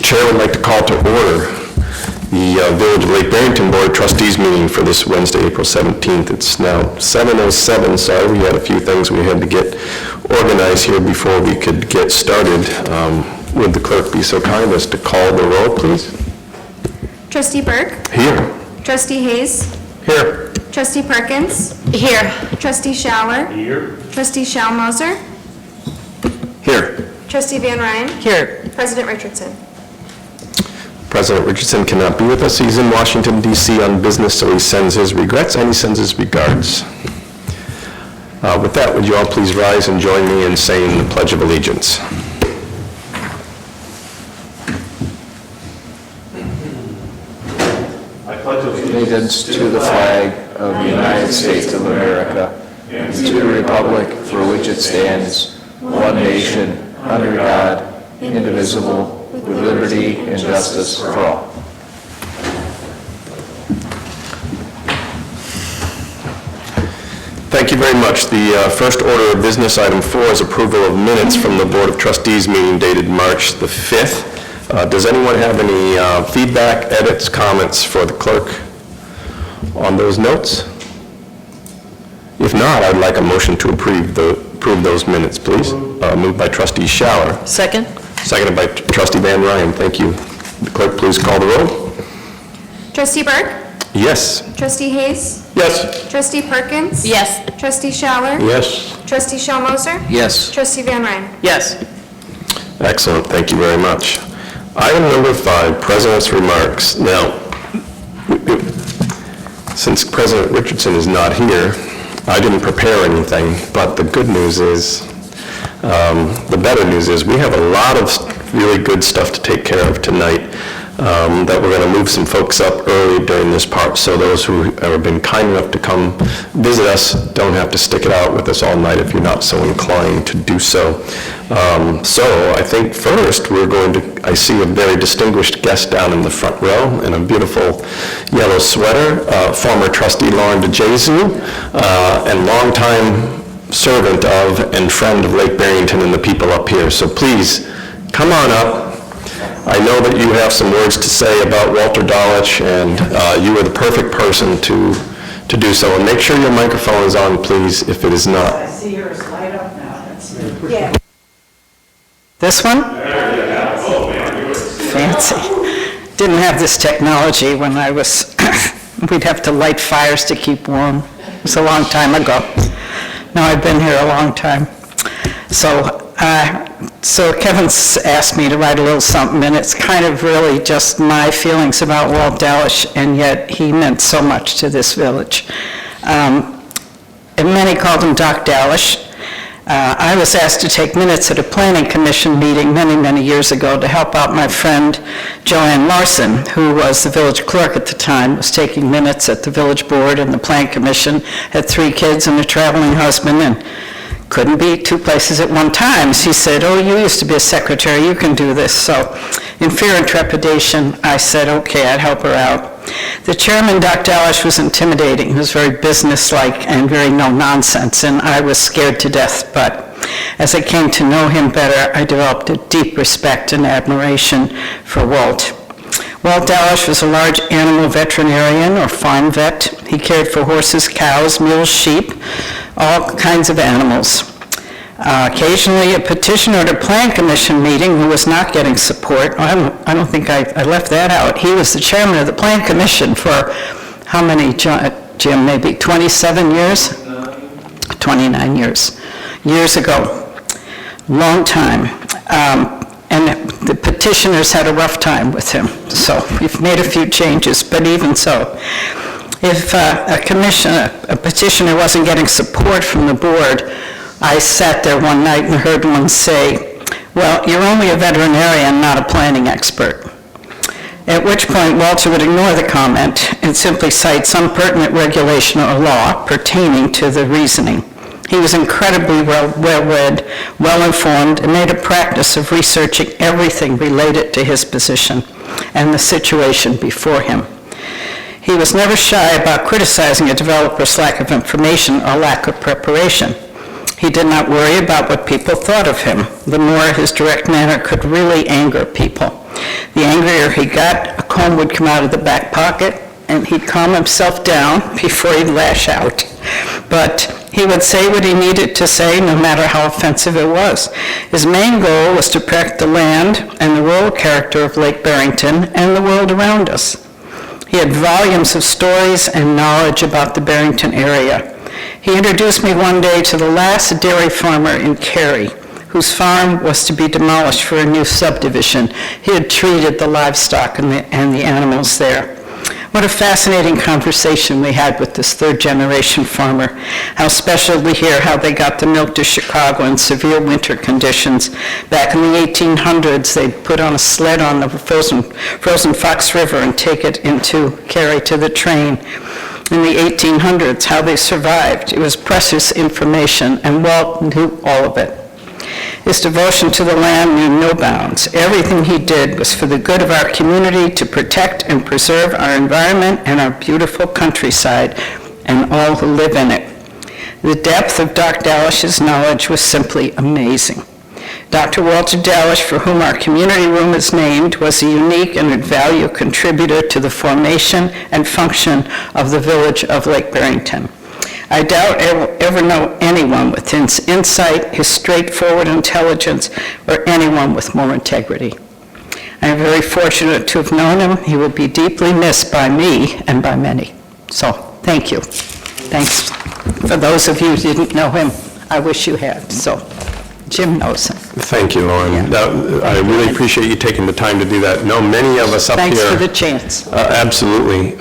Chair would like to call to order the Village of Lake Barrington Board of Trustees meeting for this Wednesday, April 17th. It's now 7:07. Sorry, we had a few things we had to get organized here before we could get started. Would the clerk be so kind as to call the roll, please? Trustee Burke? Here. Trustee Hayes? Here. Trustee Perkins? Here. Trustee Schauer? Here. Trustee Schalmoser? Here. Trustee Van Ryn? Here. President Richardson? President Richardson cannot be with us. He's in Washington, D.C. on business, so he sends his regrets and he sends his regards. With that, would you all please rise and join me in saying the Pledge of Allegiance. I pledge allegiance to the flag of the United States of America and to the republic for which it stands, one nation, under God, indivisible, with liberty and justice for all. Thank you very much. The first order of business, item 4, is approval of minutes from the Board of Trustees meeting dated March the 5th. Does anyone have any feedback, edits, comments for the clerk on those notes? If not, I'd like a motion to approve those minutes, please. Moved by Trustee Schauer. Second. Seconded by Trustee Van Ryn. Thank you. The clerk, please call the roll. Trustee Burke? Yes. Trustee Hayes? Yes. Trustee Perkins? Yes. Trustee Schauer? Yes. Trustee Schalmoser? Yes. Trustee Van Ryn? Yes. Excellent. Thank you very much. Item number 5, President's Remarks. Now, since President Richardson is not here, I didn't prepare anything, but the good news is, the better news is we have a lot of really good stuff to take care of tonight, that we're going to move some folks up early during this part, so those who have been kind enough to come visit us don't have to stick it out with us all night if you're not so inclined to do so. So I think first we're going to, I see a very distinguished guest down in the front row in a beautiful yellow sweater, former trustee Lauren DeJesu, and longtime servant of and friend of Lake Barrington and the people up here. So please, come on up. I know that you have some words to say about Walter Dawlich, and you are the perfect person to do so. And make sure your microphone is on, please, if it is not. I see yours light up now. That's good. Yeah. This one? Fancy. Didn't have this technology when I was, we'd have to light fires to keep warm. It was a long time ago. Now I've been here a long time. So Kevin's asked me to write a little something, and it's kind of really just my feelings about Walt Dawlich, and yet he meant so much to this village. And many called him Doc Dawlich. I was asked to take minutes at a planning commission meeting many, many years ago to help out my friend Joanne Larson, who was the village clerk at the time, was taking minutes at the village board and the plan commission, had 3 kids and a traveling husband, and couldn't be 2 places at one time. She said, "Oh, you used to be a secretary, you can do this." So in fear and trepidation, I said, okay, I'd help her out. The chairman, Dr. Dawlich, was intimidating. He was very businesslike and very no-nonsense, and I was scared to death. But as I came to know him better, I developed a deep respect and admiration for Walt. Walt Dawlich was a large animal veterinarian or farm vet. He cared for horses, cows, mules, sheep, all kinds of animals. Occasionally, a petitioner at a plan commission meeting who was not getting support, I don't think I left that out. He was the chairman of the plan commission for how many, Jim, maybe 27 years? 29 years. Years ago. Long time. And the petitioners had a rough time with him. So we've made a few changes, but even so. If a petitioner wasn't getting support from the board, I sat there one night and heard one say, "Well, you're only a veterinarian, not a planning expert." At which point Walter would ignore the comment and simply cite some pertinent regulation or law pertaining to the reasoning. He was incredibly well-read, well-informed, and made a practice of researching everything related to his position and the situation before him. He was never shy about criticizing a developer's lack of information or lack of preparation. He did not worry about what people thought of him. The more, his direct manner could really anger people. The angrier he got, a comb would come out of the back pocket, and he'd calm himself down before he'd lash out. But he would say what he needed to say, no matter how offensive it was. His main goal was to protect the land and the rural character of Lake Barrington and the world around us. He had volumes of stories and knowledge about the Barrington area. He introduced me one day to the last dairy farmer in Cary, whose farm was to be demolished for a new subdivision. He had treated the livestock and the animals there. What a fascinating conversation we had with this third-generation farmer. How special to hear how they got the milk to Chicago in severe winter conditions. Back in the 1800s, they'd put on a sled on the frozen Fox River and take it into Cary to the train. In the 1800s, how they survived. It was precious information, and Walt knew all of it. His devotion to the land knew no bounds. Everything he did was for the good of our community, to protect and preserve our environment and our beautiful countryside and all who live in it. The depth of Dr. Dallish's knowledge was simply amazing. Dr. Walter Dallish, for whom our community room is named, was a unique and valued contributor to the formation and function of the village of Lake Barrington. I doubt ever know anyone with his insight, his straightforward intelligence, or anyone with more integrity. I am very fortunate to have known him. He will be deeply missed by me and by many. So, thank you. Thanks. For those of you who didn't know him, I wish you had. So, Jim knows him. Thank you, Lauren. Yeah. I really appreciate you taking the time to do that. No, many of us up here... Thanks for the chance. Absolutely.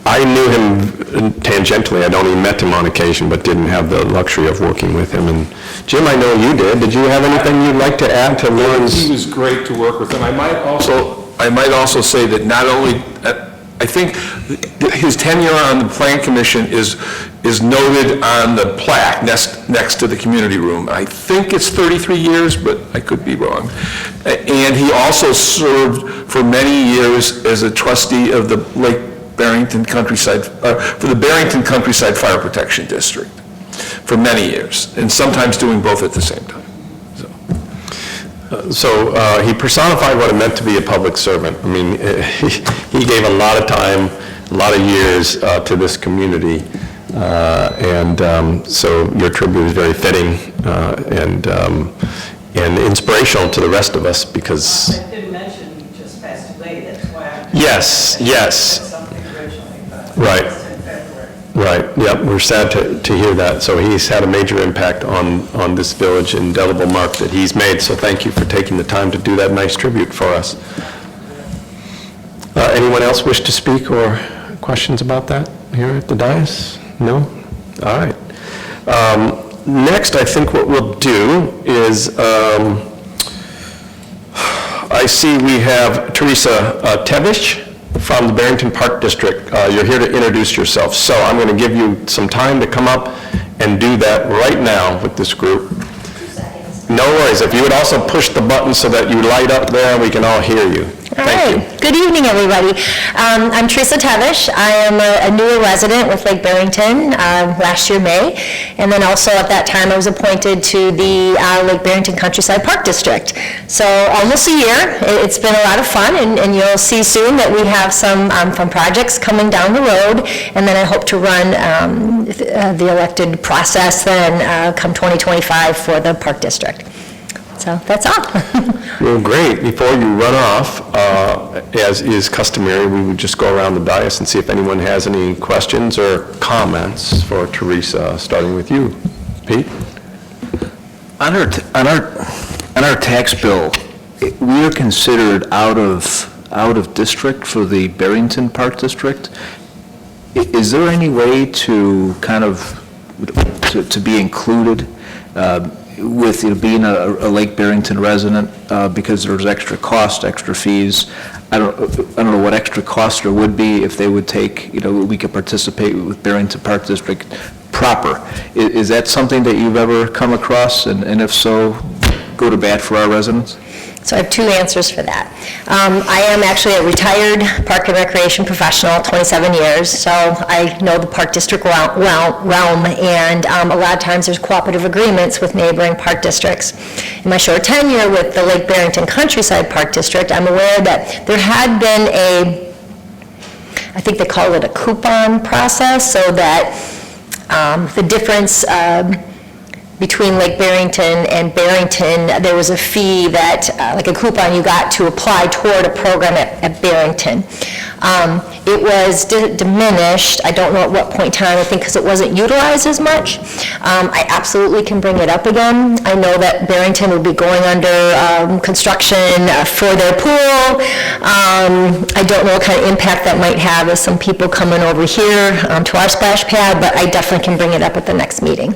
I knew him tangentially. I'd only met him on occasion, but didn't have the luxury of working with him. And Jim, I know you did. Did you have anything you'd like to add to Lauren's? He was great to work with, and I might also say that not only, I think his tenure on the Plan Commission is noted on the plaque next to the community room. I think it's 33 years, but I could be wrong. And he also served for many years as a trustee of the Lake Barrington Countryside, for the Barrington Countryside Fire Protection District for many years, and sometimes doing both at the same time. So he personified what it meant to be a public servant. I mean, he gave a lot of time, a lot of years to this community, and so your tribute is very fitting and inspirational to the rest of us, because... I didn't mention he just passed away, that's why I... Yes. Something originally, but... Right. It's in February. Right, yep, we're sad to hear that. So he's had a major impact on this village, indelible mark that he's made, so thank you for taking the time to do that nice tribute for us. Anyone else wish to speak or questions about that here at the dais? No? All right. Next, I think what we'll do is, I see we have Teresa Tevish from the Barrington Park District. You're here to introduce yourself. So I'm going to give you some time to come up and do that right now with this group. No worries. If you would also push the button so that you light up there, we can all hear you. Thank you. Good evening, everybody. I'm Teresa Tevish. I am a newer resident with Lake Barrington last year, May, and then also at that time I was appointed to the Lake Barrington Countryside Park District. So almost a year. It's been a lot of fun, and you'll see soon that we have some fun projects coming down the road, and then I hope to run the elected process then come 2025 for the Park District. So that's all. Well, great. Before you run off, as is customary, we would just go around the dais and see if anyone has any questions or comments for Teresa, starting with you. Pete? On our tax bill, we are considered out of district for the Barrington Park District. Is there any way to kind of, to be included with being a Lake Barrington resident, because there's extra cost, extra fees? I don't know what extra cost there would be if they would take, we could participate with Barrington Park District proper. Is that something that you've ever come across? And if so, go to bat for our residents? So I have two answers for that. I am actually a retired park and recreation professional, 27 years, so I know the park district realm, and a lot of times there's cooperative agreements with neighboring park districts. In my short tenure with the Lake Barrington Countryside Park District, I'm aware that there had been I think they call it a coupon process, so that the difference between Lake Barrington and Barrington, there was a fee that, like a coupon you got to apply toward a program at Barrington. It was diminished, I don't know at what point in time, I think because it wasn't utilized as much. I absolutely can bring it up again. I know that Barrington will be going under construction for their pool. I don't know what kind of impact that might have as some people coming over here to our splash pad, but I definitely can bring it up at the next meeting.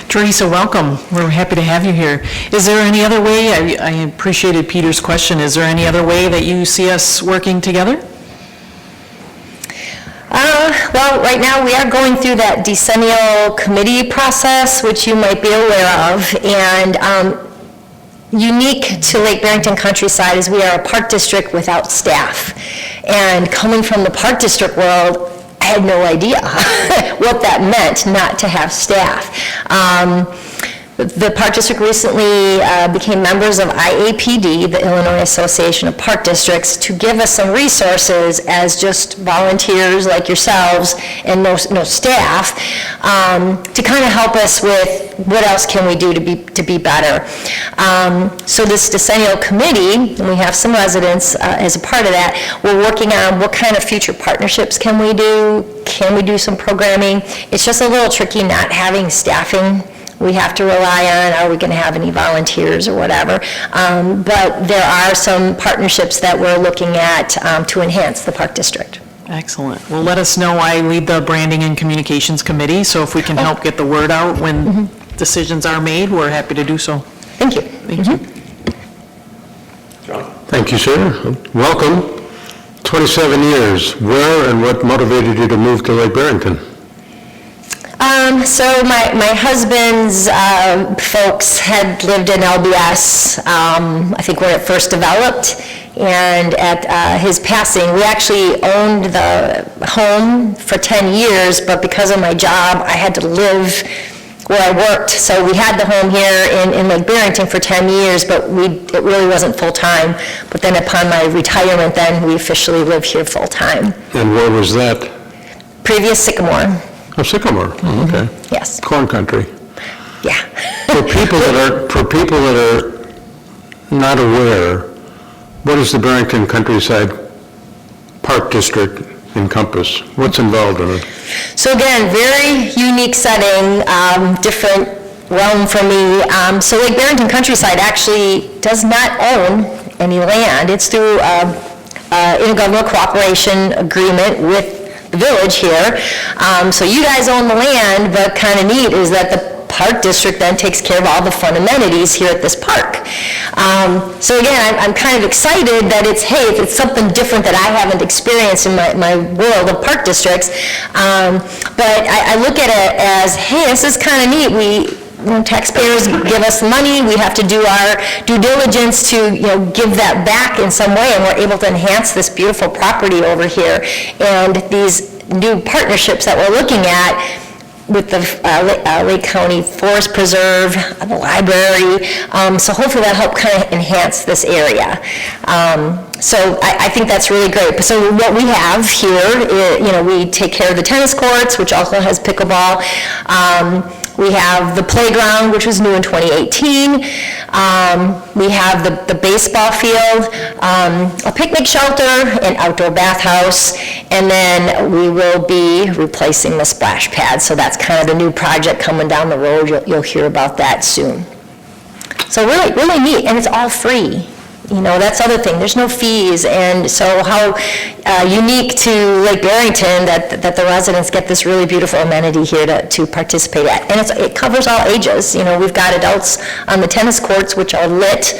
Teresa, welcome. We're happy to have you here. Is there any other way, I appreciated Peter's question, is there any other way that you see us working together? Well, right now, we are going through that decennial committee process, which you might be aware of, and unique to Lake Barrington Countryside is we are a park district without staff. And coming from the park district world, I had no idea what that meant not to have staff. The Park District recently became members of IAPD, the Illinois Association of Park Districts, to give us some resources as just volunteers like yourselves and no staff, to kind of help us with what else can we do to be better. So this decennial committee, and we have some residents as a part of that, we're working on what kind of future partnerships can we do? Can we do some programming? It's just a little tricky not having staffing. We have to rely on, are we going to have any volunteers or whatever? But there are some partnerships that we're looking at to enhance the Park District. Excellent. Well, let us know. I lead the Branding and Communications Committee, so if we can help get the word out when decisions are made, we're happy to do so. Thank you. Thank you. Thank you, sir. Welcome. 27 years. Where and what motivated you to move to Lake Barrington? So my husband's folks had lived in LBS, I think when it first developed, and at his passing, we actually owned the home for 10 years, but because of my job, I had to live where I worked. So we had the home here in Lake Barrington for 10 years, but it really wasn't full-time. But then upon my retirement, then we officially live here full-time. And where was that? Previous Sycamore. Oh, Sycamore. Oh, okay. Yes. Corn country. Yeah. For people that are not aware, what does the Barrington Countryside Park District encompass? What's involved in it? So again, very unique setting, different realm for me. So Lake Barrington Countryside actually does not own any land. It's through intergovernmental cooperation agreement with the village here. So you guys own the land, but kind of neat is that the Park District then takes care of all the fun amenities here at this park. So again, I'm kind of excited that it's something different that I haven't experienced in my world of park districts. But I look at it as, hey, this is kind of neat. Taxpayers give us money, we have to do our due diligence to, give that back in some way, and we're able to enhance this beautiful property over here. And these new partnerships that we're looking at with the Lake County Forest Preserve, the library, so hopefully that'll help kind of enhance this area. So I think that's really great. So what we have here, we take care of the tennis courts, which also has pickleball. We have the playground, which was new in 2018. We have the baseball field, a picnic shelter, an outdoor bathhouse, and then we will be replacing the splash pad. So that's kind of the new project coming down the road. You'll hear about that soon. So really, really neat, and it's all free. That's the other thing. There's no fees, and so how unique to Lake Barrington that the residents get this really beautiful amenity here to participate at. And it covers all ages. We've got adults on the tennis courts, which are lit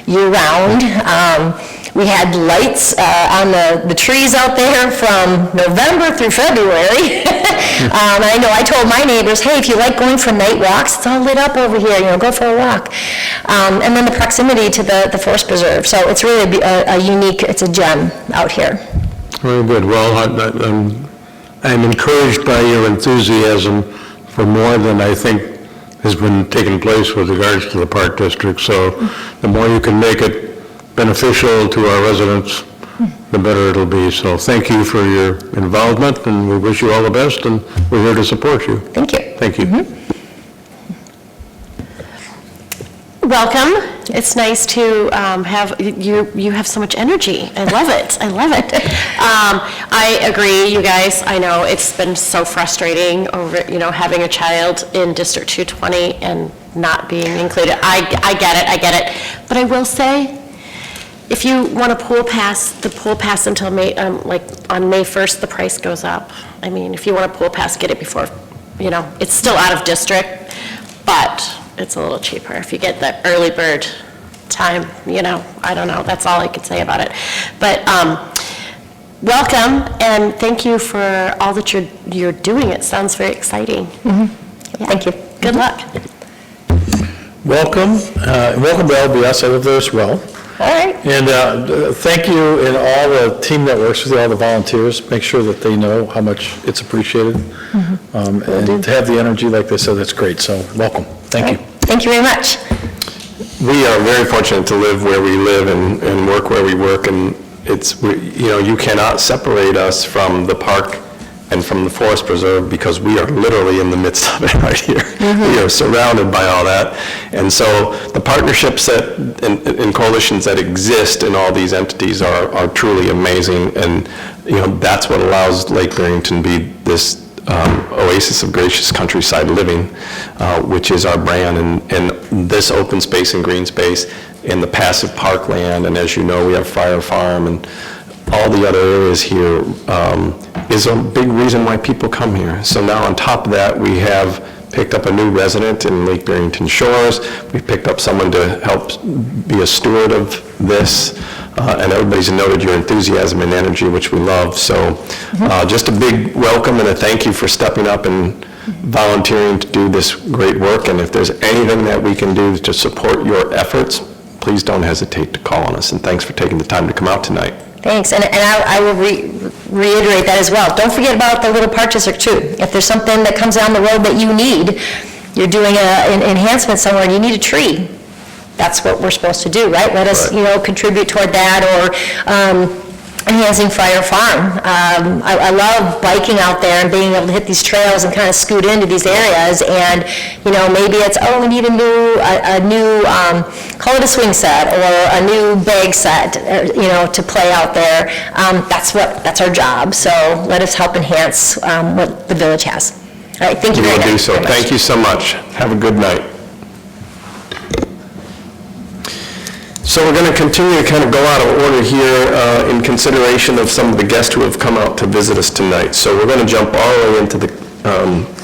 year-round. We had lights on the trees out there from November through February. I know I told my neighbors, hey, if you like going for night walks, it's all lit up over here, go for a walk. And then the proximity to the forest preserve. So it's really a unique, it's a gem out here. Very good. Well, I'm encouraged by your enthusiasm for more than I think has been taking place with regards to the Park District. So the more you can make it beneficial to our residents, the better it'll be. So thank you for your involvement, and we wish you all the best, and we're here to support you. Thank you. Thank you. Welcome. It's nice to have, you have so much energy. I love it. I love it. I agree, you guys. I know it's been so frustrating over, having a child in District 220 and not being included. I get it. But I will say, if you want a pool pass, the pool pass until May, like on May 1st, the price goes up. I mean, if you want a pool pass, get it before, it's still out of district, but it's a little cheaper if you get the early bird time, I don't know, that's all I could say about it. But welcome, and thank you for all that you're doing. It sounds very exciting. Thank you. Good luck. Welcome, welcome to LBS. I live there as well. All right. And thank you and all the team that works with you, all the volunteers. Make sure that they know how much it's appreciated. And to have the energy, like they said, that's great. So welcome. Thank you. Thank you very much. We are very fortunate to live where we live and work where we work, and you cannot separate us from the park and from the forest preserve, because we are literally in the midst of it right here. We are surrounded by all that. And so the partnerships and coalitions that exist in all these entities are truly amazing, and that's what allows Lake Barrington to be this oasis of gracious countryside living, which is our brand, and this open space and green space and the passive parkland, and as you know, we have Fire Farm and all the other areas here, is a big reason why people come here. So now on top of that, we have picked up a new resident in Lake Barrington Shores. We've picked up someone to help be a steward of this, and everybody's noted your enthusiasm and energy, which we love. So just a big welcome and a thank you for stepping up and volunteering to do this great work. And if there's anything that we can do to support your efforts, please don't hesitate to call on us. And thanks for taking the time to come out tonight. Thanks, and I will reiterate that as well. Don't forget about the little park district too. If there's something that comes down the road that you need, you're doing an enhancement somewhere and you need a tree, that's what we're supposed to do, right? Let us, contribute toward that, or enhancing Fire Farm. I love biking out there and being able to hit these trails and kind of scoot into these areas, and maybe it's, we need a new call it a swing set or a new bag set, to play out there. That's our job. So let us help enhance what the village has. All right, thank you very much. We will do so. Thank you so much. Have a good night. So we're going to continue to kind of go out of order here in consideration of some of the guests who have come out to visit us tonight. So we're going to jump all the way into the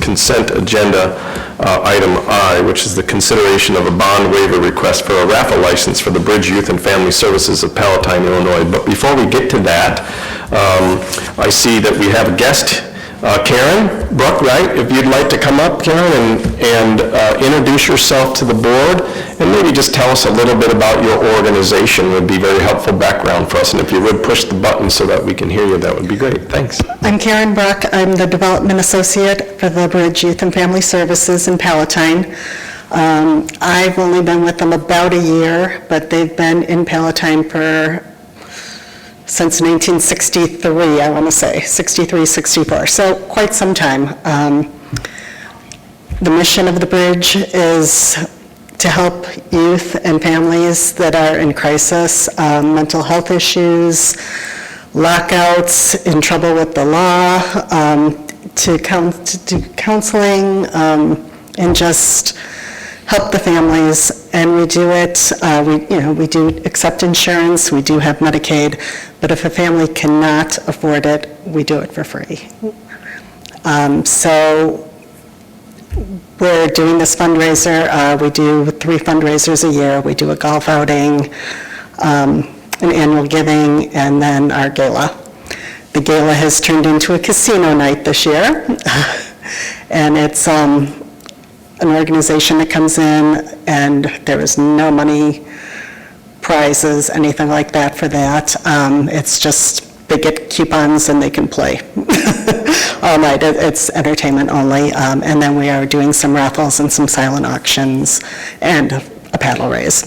consent agenda, item I, which is the consideration of a bond waiver request for a raffle license for the Bridge Youth and Family Services of Palatine, Illinois. But before we get to that, I see that we have a guest, Karen Brook, right? If you'd like to come up, Karen, and introduce yourself to the board, and maybe just tell us a little bit about your organization would be very helpful background for us. And if you would push the button so that we can hear you, that would be great. Thanks. I'm Karen Brook. I'm the Development Associate for the Bridge Youth and Family Services in Palatine. I've only been with them about a year, but they've been in Palatine since 1963, I want to say, 63, 64, so quite some time. The mission of the Bridge is to help youth and families that are in crisis, mental health issues, lockouts, in trouble with the law, to do counseling, and just help the families. And we do it, we do accept insurance, we do have Medicaid, but if a family cannot afford it, we do it for free. So we're doing this fundraiser. We do 3 fundraisers a year. We do a golf outing, an annual giving, and then our gala. The gala has turned into a casino night this year, and it's an organization that comes in, and there is no money, prizes, anything like that for that. It's just, they get coupons and they can play all night. It's entertainment only. And then we are doing some raffles and some silent auctions and a paddle race.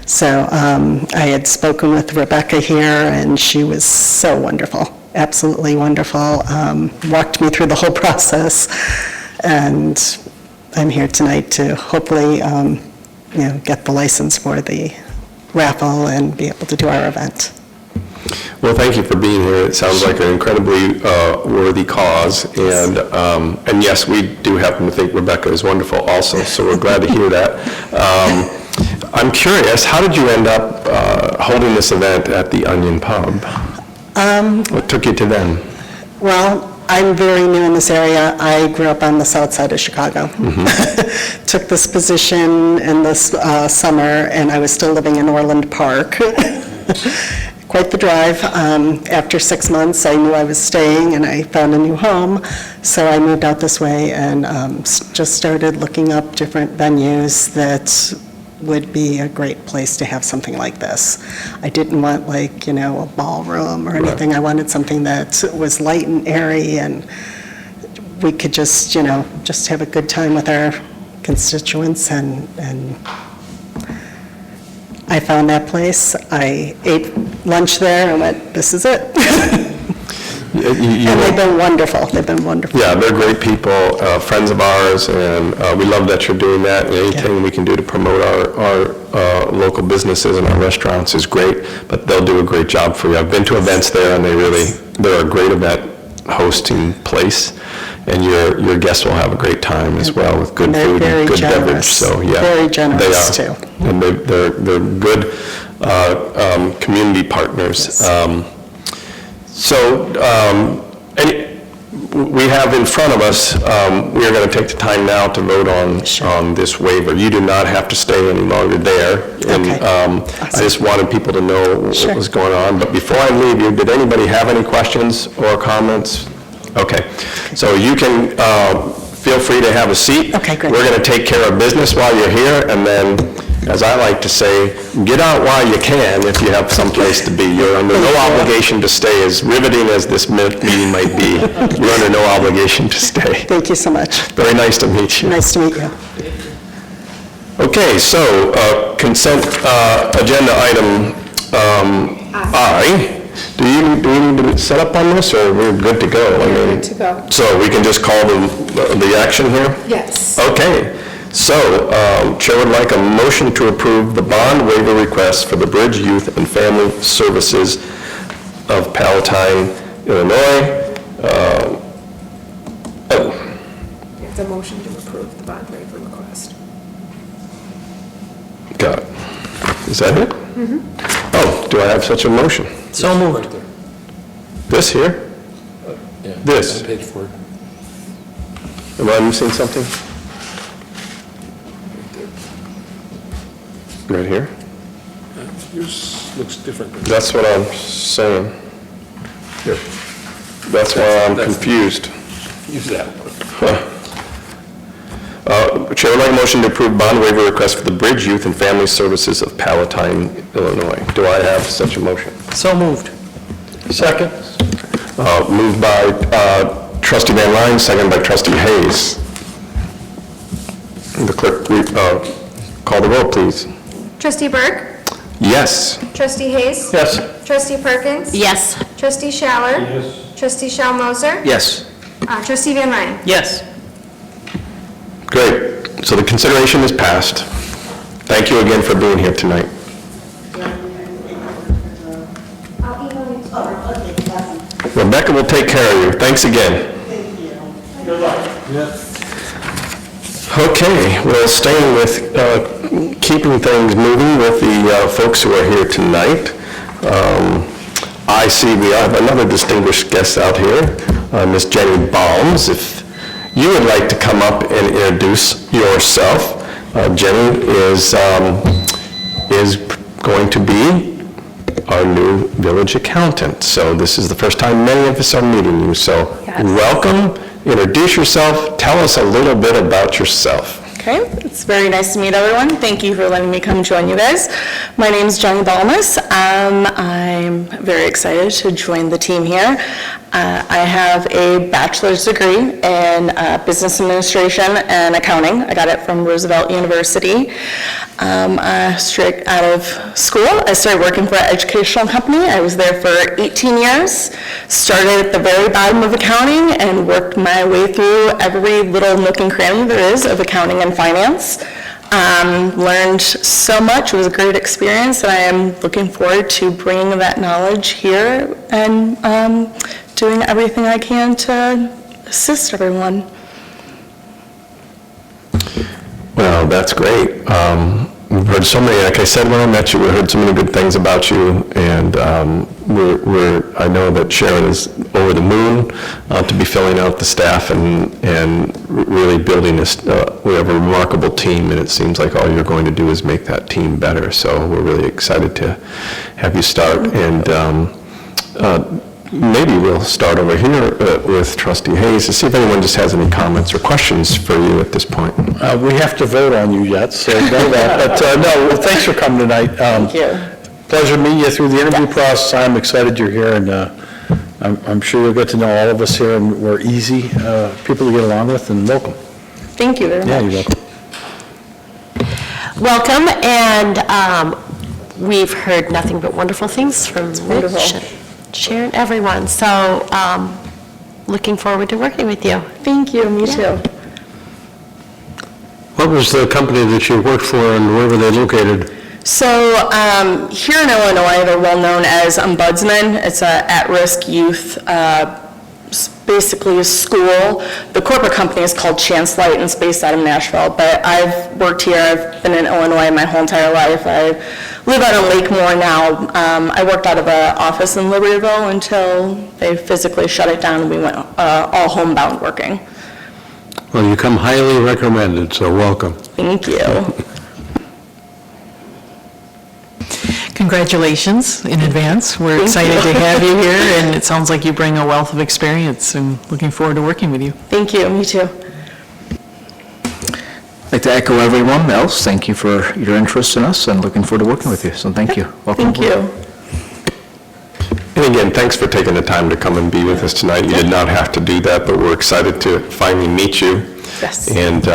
So I had spoken with Rebecca here, and she was so wonderful, absolutely wonderful. Walked me through the whole process, and I'm here tonight to hopefully get the license for the raffle and be able to do our event. Well, thank you for being here. It sounds like an incredibly worthy cause, and yes, we do happen to think Rebecca is wonderful also, so we're glad to hear that. I'm curious, how did you end up holding this event at the Onion Pub? What took you to them? Well, I'm very new in this area. I grew up on the south side of Chicago. Took this position in this summer, and I was still living in Orland Park. Quite the drive. After 6 months, I knew I was staying, and I found a new home, so I moved out this way and just started looking up different venues that would be a great place to have something like this. I didn't want a ballroom or anything. I wanted something that was light and airy, and we could just have a good time with our constituents, and I found that place. I ate lunch there and went, this is it. And they've been wonderful. They've been wonderful. Yeah, they're great people, friends of ours, and we love that you're doing that. And anything we can do to promote our local businesses and our restaurants is great, but they'll do a great job for you. I've been to events there, and they're a great event hosting place, and your guests will have a great time as well with good food and good beverage. So yeah, very generous they are. too. And they're good community partners. We have in front of us, we are going to take the time now to vote on this waiver. You do not have to stay any longer there. And I just wanted people to know what was going on. But before I leave you, did anybody have any questions or comments? Okay. So you can feel free to have a seat. Okay, great. We're going to take care of business while you're here, and then, as I like to say, get out while you can if you have someplace to be. You're under no obligation to stay. As riveting as this meeting might be, you're under no obligation to stay. Thank you so much. Very nice to meet you. Nice to meet you. Okay, so consent agenda item I. Do we need to set up on this, or we're good to go? We're good to go. So we can just call the action here? Yes. Okay, so Chair would like a motion to approve the bond waiver request for the Bridge Youth and Family Services of Palatine, Illinois. It's a motion to approve the bond waiver request. Got it. Is that it? Oh, do I have such a motion? So moved. This here? This? Page 4. Am I missing something? Right here? Yours looks different. That's what I'm saying. Here, That's why I'm confused. use that one. Chair would like a motion to approve bond waiver request for the Bridge Youth and Family Services of Palatine, Illinois. Do I have such a motion? So moved. Second. Moved by trustee Van Ryn, second by trustee Hayes. The clerk, call the roll, please. Trustee Burke? Yes. Trustee Hayes? Yes. Trustee Perkins? Yes. Trustee Schaller? Yes. Trustee Schalmoser? Yes. Trustee Van Ryn? Yes. Great. So the consideration is passed. Thank you again for being here tonight. Rebecca will take care of you. Thanks again. Good luck. Okay, well, staying with keeping things moving with the folks who are here tonight. I see we have another distinguished guest out here, Miss Jenny Balms. If you would like to come up and introduce yourself. Jenny is going to be our new village accountant. So this is the first time many of us are meeting you, so welcome, introduce yourself, tell us a little bit about yourself. Okay, it's very nice to meet everyone. Thank you for letting me come join you guys. My name is Jenny Balmas. I'm very excited to join the team here. I have a bachelor's degree in business administration and accounting. I got it from Roosevelt University. Straight out of school, I started working for an educational company. I was there for 18 years. Started at the very bottom of accounting and worked my way through every little nook and cranny there is of accounting and finance. Learned so much. It was a great experience, and I am looking forward to bringing that knowledge here and doing everything I can to assist everyone. Well, that's great. We've heard so many, like I said when I met you, we heard so many good things about you, and I know that Sharon is over the moon to be filling out the staff and really building this. We have a remarkable team, and it seems like all you're going to do is make that team better. So we're really excited to have you start. And maybe we'll start over here with Trustee Hayes to see if anyone just has any comments or questions for you at this point. We have to vote on you yet, so know that. But no, thanks for coming tonight. Thank you. Pleasure meeting you through the interview process. I'm excited you're here, and I'm sure you'll get to know all of us here, and we're easy people to get along with, and welcome. Thank you very much. Yeah, you're welcome. Welcome, and we've heard nothing but wonderful things from Rich, Sharon, everyone. So looking forward to working with you. Thank you, me too. What was the company that you worked for and where were they located? So here in Illinois, they're well known as Ombudsman. It's an at-risk youth, basically a school. The corporate company is called Chance Light and it's based out of Nashville, but I've worked here. I've been in Illinois my whole entire life. I live out in Lakemore now. I worked out of an office in Libertyville until they physically shut it down and we went all homebound working. Well, you come highly recommended, so welcome. Thank you. Congratulations in advance. We're excited to have you here, and it sounds like you bring a wealth of experience, and looking forward to working with you. Thank you, me too. I'd like to echo everyone else. Thank you for your interest in us and looking forward to working with you. So thank you. Welcome Thank aboard. you. And again, thanks for taking the time to come and be with us tonight. You did not have to do that, but we're excited to finally meet you. Yes. And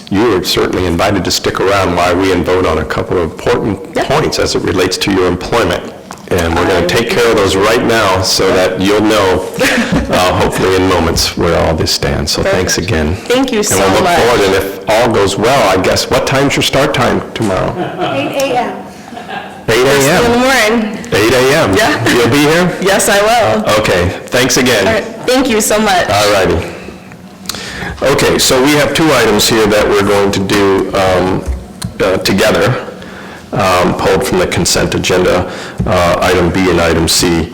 you are certainly invited to stick around while we vote on a couple of important points as it relates to your employment. And we're going to take care of those right now so that you'll know, hopefully in moments, where all this stands. So thanks again. Thank you so much. And we'll look forward, and if all goes well, I guess, what time's your start time tomorrow? 8 a.m. 8 In the a.m.? morning. 8 a.m.? Yeah. You'll be here? Yes, I will. Okay, thanks again. All right. Thank you so much. All righty. Okay, so we have two items here that we're going to do together, pulled from the consent agenda, item B and item C.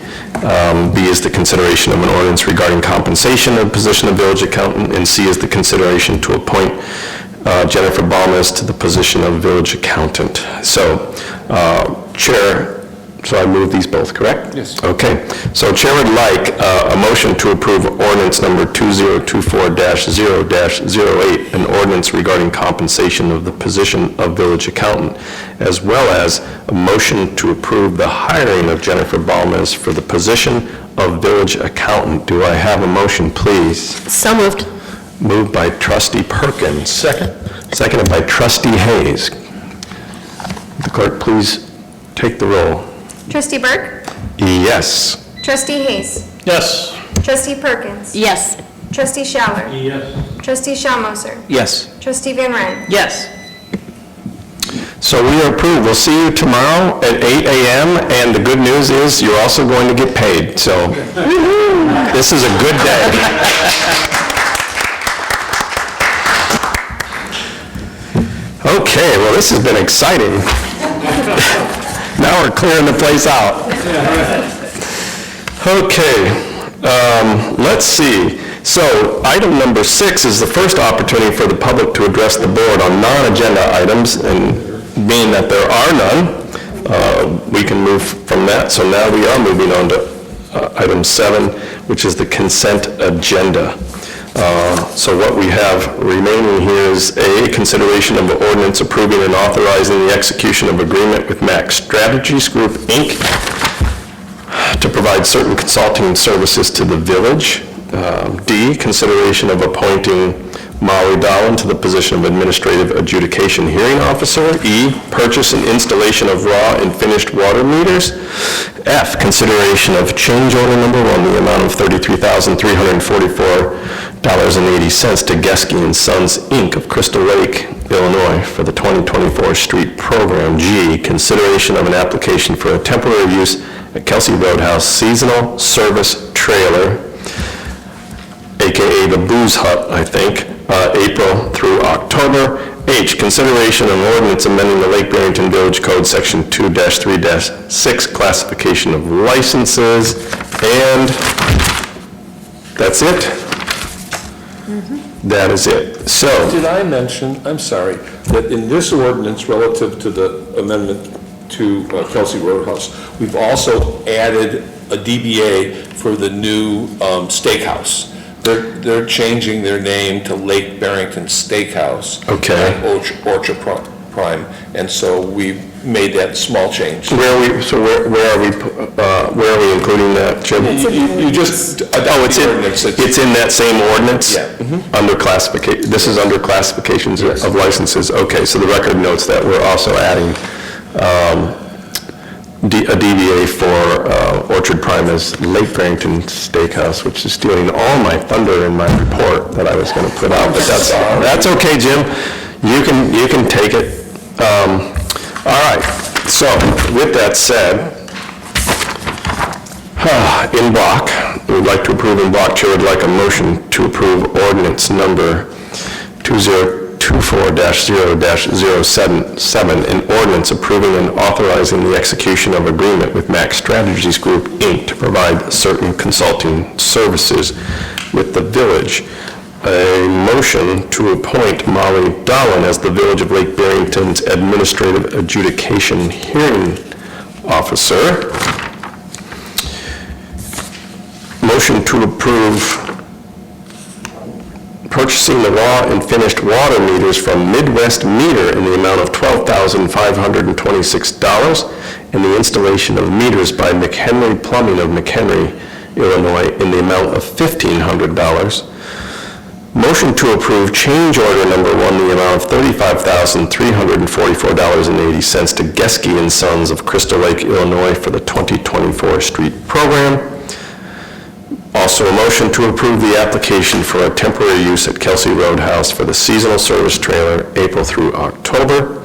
B is the consideration of an ordinance regarding compensation of the position of village accountant, and C is the consideration to appoint Jennifer Balmas to the position of village accountant. So, Chair, so I move these both, correct? Yes. Okay. So Chair would like a motion to approve ordinance number 2024-0-08, an ordinance regarding compensation of the position of village accountant, as well as a motion to approve the hiring of Jennifer Balmas for the position of village accountant. Do I have a motion, please? So moved. Moved by Trustee Perkins. Second. Seconded by Trustee Hayes. The clerk, please take the roll. Trustee Burke? Yes. Trustee Hayes? Yes. Trustee Perkins? Yes. Trustee Schaller? Yes. Trustee Schammoser? Yes. Trustee Van Ryn? Yes. So we are approved. We'll see you tomorrow at 8 a.m. And the good news is you're also going to get paid. So this is a good day. Okay, well, this has been exciting. Now we're clearing the place out. Okay, let's see. So item number 6 is the first opportunity for the public to address the board on non-agenda items, and being that there are none, we can move from that. So now we are moving on to item 7, which is the consent agenda. So what we have remaining here is A, consideration of an ordinance approving and authorizing the execution of agreement with Max Strategies Group, Inc. to provide certain consulting services to the village. D, consideration of appointing Molly Dolan to the position of Administrative Adjudication Hearing Officer. E, purchase and installation of raw and finished water meters. F, consideration of change order number 1, the amount of $33,344.80 to Geske and Sons, Inc. of Crystal Lake, Illinois, for the 2024 street program. G, consideration of an application for a temporary use at Kelsey Roadhouse seasonal service trailer, AKA the Booze Hut, I think, April through October. H, consideration of an ordinance amending the Lake Barrington Village Code, Section 2-3-6, classification of licenses, and that's it. That is it. So, Did I mention, I'm sorry, that in this ordinance relative to the amendment to Kelsey Roadhouse, we've also added a DBA for the new steakhouse. They're changing their name to Lake Barrington Steakhouse. Okay. Orchard Prime, and so we made that small change. where are we including that, Jim? You just, It's in that same ordinance? Yeah. Under classification, this is under classifications of licenses. Okay, so the record notes that we're also adding a DBA for Orchard Prime as Lake Barrington Steakhouse, which is stealing all my thunder in my report that I was going to put out, but that's okay, Jim. You can take it. All right, so with that said, in block, we'd like to approve in block. Chair would like a motion to approve ordinance number 2024-0-077, an ordinance approving and authorizing the execution of agreement with Max Strategies Group, Inc. to provide certain consulting services with the village. A motion to appoint Molly Dolan as the Village of Lake Barrington's Administrative Adjudication Hearing Officer. Motion to approve purchasing the raw and finished water meters from Midwest Meter in the amount of $12,526, and the installation of meters by McHenry Plumbing of McHenry, Illinois, in the amount of $1,500. Motion to approve change order number 1, the amount of $35,344.80 to Geske and Sons of Crystal Lake, Illinois, for the 2024 street program. Also, a motion to approve the application for a temporary use at Kelsey Roadhouse for the seasonal service trailer, April through October.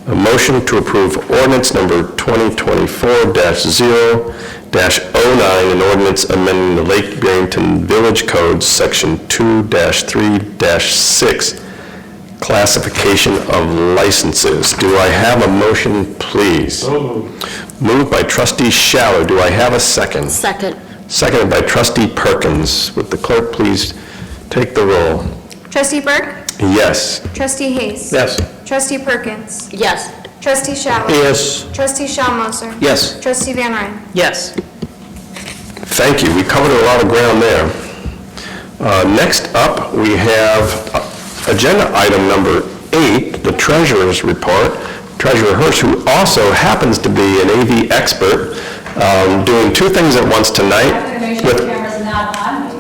A motion to approve ordinance number 2024-0-09, an ordinance amending the Lake Barrington Village Code, Section 2-3-6, classification of licenses. Do I have a motion, please? Moved by trustee Schaller. Do I have a second? Second. Seconded by trustee Perkins. Would the clerk please take the roll? Trustee Burke? Yes. Trustee Hayes? Yes. Trustee Perkins? Yes. Trustee Schaller? Yes. Trustee Schalmoser? Yes. Trustee Van Ryn? Yes. Thank you. We covered a lot of ground there. Next up, we have agenda item number 8, the treasurer's report. Treasurer Hirsch, who also happens to be an AV expert, doing two things at once tonight,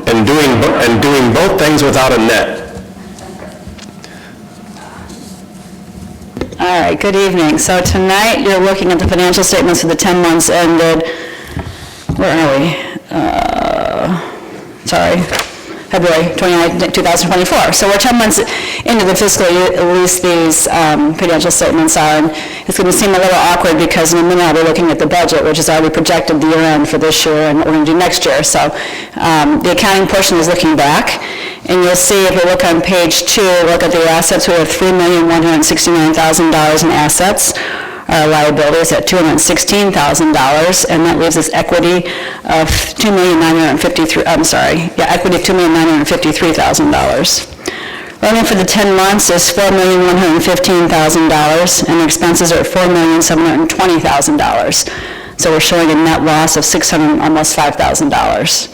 and doing both things without a net. All right, good evening. So tonight, you're looking at the financial statements for the 10 months ended, where are we? February 29, 2024. So we're 10 months into the fiscal year, at least these financial statements are. And it's going to seem a little awkward because in a minute I'll be looking at the budget, which is already projected the year end for this year and what we're going to do next year. So the accounting portion is looking back. And you'll see, if you look on page 2, look at the assets, we have $3,169,000 in assets. Our liabilities at $216,000, and that leaves us equity of equity of $2,953,000. Revenue for the 10 months is $4,115,000, and expenses are $4,720,000. So we're showing a net loss of almost $5,000.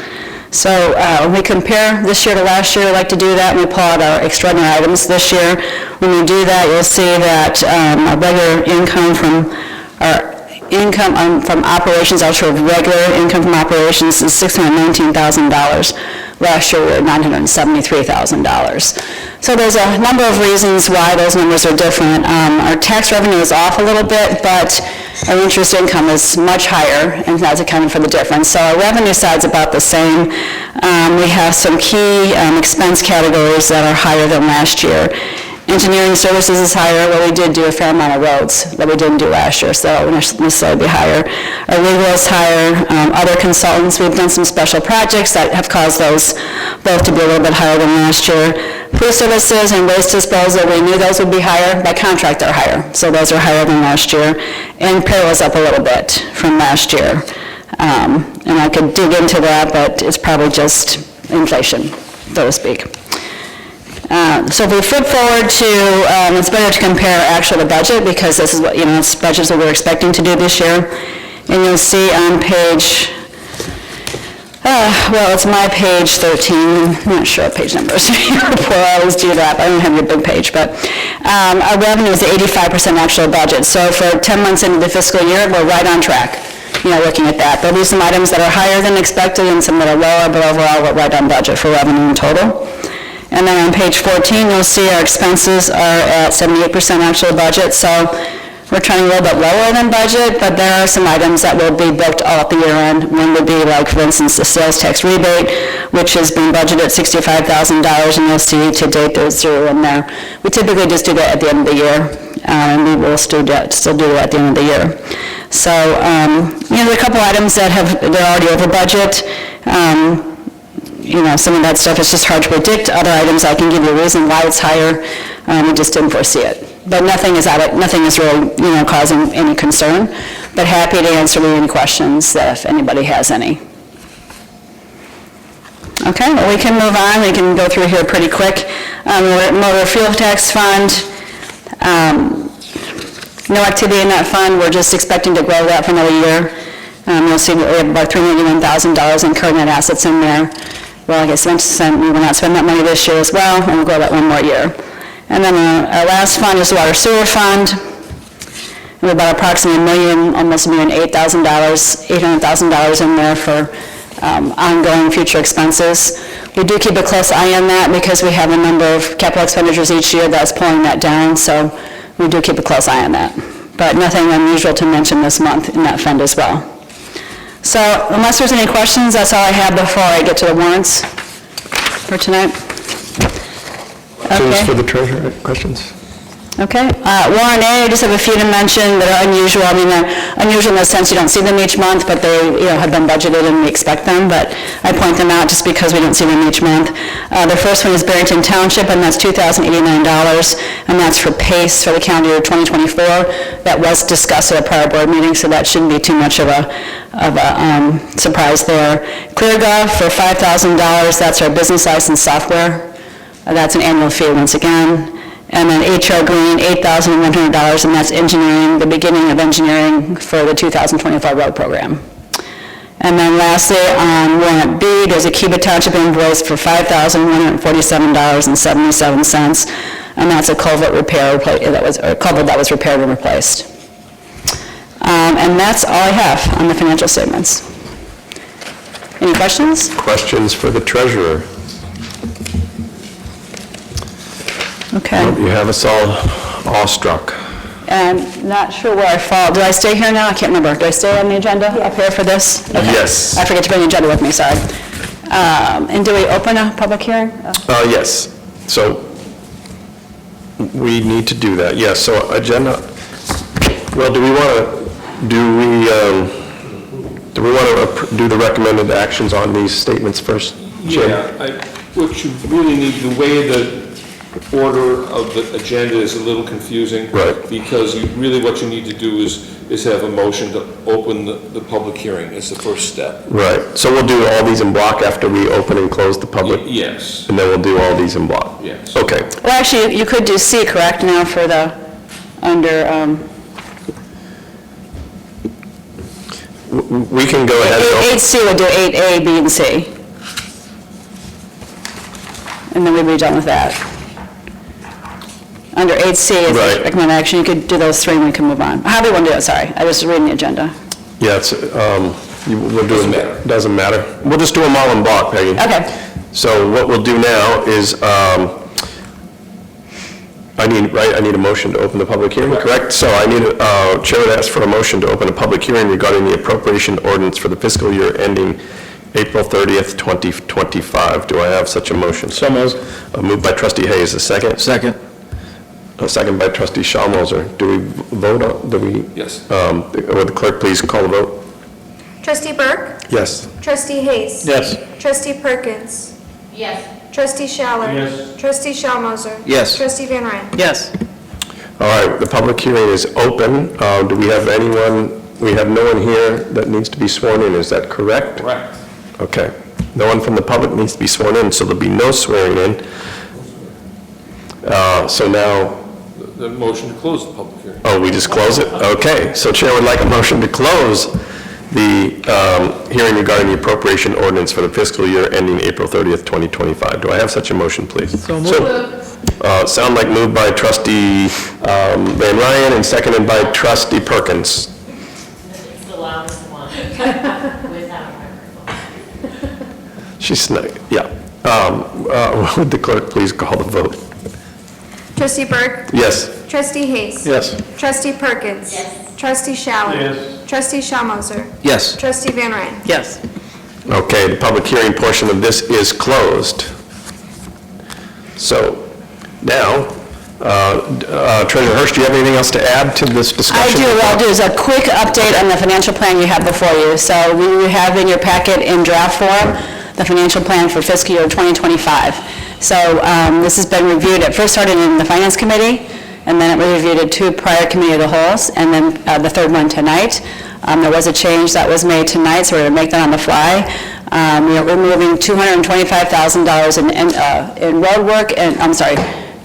So when we compare this year to last year, I like to do that, and we pull out our extraordinary items this year. When we do that, you'll see that our regular income from operations, also regular income from operations, is $619,000. Last year, we were at $973,000. So there's a number of reasons why those numbers are different. Our tax revenue is off a little bit, but our interest income is much higher, and that's accounting for the difference. So our revenue side's about the same. We have some key expense categories that are higher than last year. Engineering services is higher, but we did do a fair amount of roads that we didn't do last year, so that would necessarily be higher. Our legal is higher. Other consultants, we've done some special projects that have caused those both to be a little bit higher than last year. Food services and waste disposal, we knew those would be higher. By contract, they're higher, so those are higher than last year. And payroll is up a little bit from last year. And I could dig into that, but it's probably just inflation, so to speak. So if we flip forward to, it's better to compare actual to budget, because this is what, it's budgets that we're expecting to do this year. And you'll see on page, well, it's my page 13, I'm not sure what page number is here, I always do that, I don't have your big page, but our revenue is 85% actual budget. So for 10 months into the fiscal year, we're right on track, looking at that. There'll be some items that are higher than expected and some that are lower, but overall, we're right on budget for revenue in total. And then on page 14, you'll see our expenses are at 78% actual budget, so we're trying a little bit lower than budget, but there are some items that will be booked all at the year end. One would be, like, for instance, the sales tax rebate, which has been budgeted at $65,000, and you'll see to date there's zero in there. We typically just do that at the end of the year, and we will still do it at the end of the year. So, there are a couple items that they're already over budget. Some of that stuff is just hard to predict. Other items, I can give you a reason why it's higher. We just didn't foresee it. But nothing is really, causing any concern. But happy to answer any questions if anybody has any. Okay, well, we can move on. We can go through here pretty quick. Motor fuel tax fund. No activity in that fund. We're just expecting to grow that for another year. You'll see we have about $381,000 in current net assets in there. Well, I guess we will not spend that money this year as well, and we'll grow that one more year. And then our last fund is the water sewer fund. We have about approximately almost $1,008,000 in there for ongoing future expenses. We do keep a close eye on that because we have a number of capital expenditures each year that's pulling that down, so we do keep a close eye on that. But nothing unusual to mention this month in that fund as well. So unless there's any questions, that's all I have before I get to the warrants for tonight. Questions for the treasurer? Questions? Okay. Warrant A, I just have a few to mention that are unusual. I mean, they're unusual in the sense you don't see them each month, but they have been budgeted and we expect them, but I point them out just because we don't see them each month. The first one is Barrington Township, and that's $2,089, and that's for PACE for the calendar year 2024. That was discussed at a prior board meeting, so that shouldn't be too much of a surprise there. ClearGov for $5,000, that's our business license software. That's an annual fee once again. And then HR Green, $8,100, and that's engineering, the beginning of engineering for the 2024 road program. And then lastly, on warrant B, there's a Cuba Township invoice for $5,147.77, and that's a culvert repair, culvert that was repaired and replaced. And that's all I have on the financial statements. Any questions? Questions for the treasurer? Okay. You have us all awestruck. And not sure where I fall. Do I stay here now? I can't remember. Do I stay on the agenda up here for this? Okay. Yes. I forget to bring the agenda with me, sorry. And do we open a public hearing? Yes. So we need to do that. Yes, so agenda, well, do we want to do the recommended actions on these statements first, Jim? Yeah, what you really need, the way the order of the agenda is a little confusing. Right. Because what you need to do is have a motion to open the public hearing. It's the first step. Right, so we'll do all these in block after we open and close the public? Yes, And then we'll do all these in block? yes. Okay, Well, actually, you could do C, correct, now for the, under, we can go ahead and open. 8C would do 8A, B, and C. And then we'd be done with that. Under 8C, if Right. you recommend action, you could do those three and we can move on. How do you want to do it, sorry? I was reading the agenda. Yeah, it's, we'll do it. Doesn't matter. We'll just do them all in block, Peggy. Okay. So what we'll do now is, I need a motion to open the public hearing, correct? So I need, Chair would ask for a motion to open a public hearing regarding the appropriation ordinance for the fiscal year ending April 30th, 2025. Do I have such a motion? So moved. Moved by trustee Hayes, a second? Second. A second by trustee Schalmoser. Do we vote on, do we? Yes. Would the clerk please call the vote? Trustee Burke? Yes. Trustee Hayes? Yes. Trustee Perkins? Yes. Trustee Schaller? Yes. Trustee Schalmoser? Yes. Trustee Van Ryn? Yes. All right, the public hearing is open. Do we have anyone, we have no one here that needs to be sworn in, is that correct? Correct. Okay. No one from the public needs to be sworn in, so there'll be no swearing in. So now, The motion to close the public hearing. oh, we just close it? Okay, so Chair would like a motion to close the hearing regarding the appropriation ordinance for the fiscal year ending April 30th, 2025. Do I have such a motion, please? So moved. Sound like moved by trustee Van Ryn and seconded by trustee Perkins. It's the loudest one, without microphone. She's, yeah. Would the clerk please call the vote? Trustee Burke? Yes. Trustee Hayes? Yes. Trustee Perkins? Yes. Trustee Schaller? Yes. Trustee Schalmoser? Yes. Trustee Van Ryn? Yes. Okay, the public hearing portion of this is closed. So now, Treasurer Hirsch, do you have anything else to add to this I discussion? do, what I'll do is a quick update on the financial plan you have before you. So we have in your packet in draft form, the financial plan for fiscal year 2025. So this has been reviewed, it first started in the Finance Committee, and then it was reviewed at two prior committee of the wholes, and then the third one tonight. There was a change that was made tonight, so we're going to make that on the fly. We are removing $225,000 in road work, and, I'm sorry,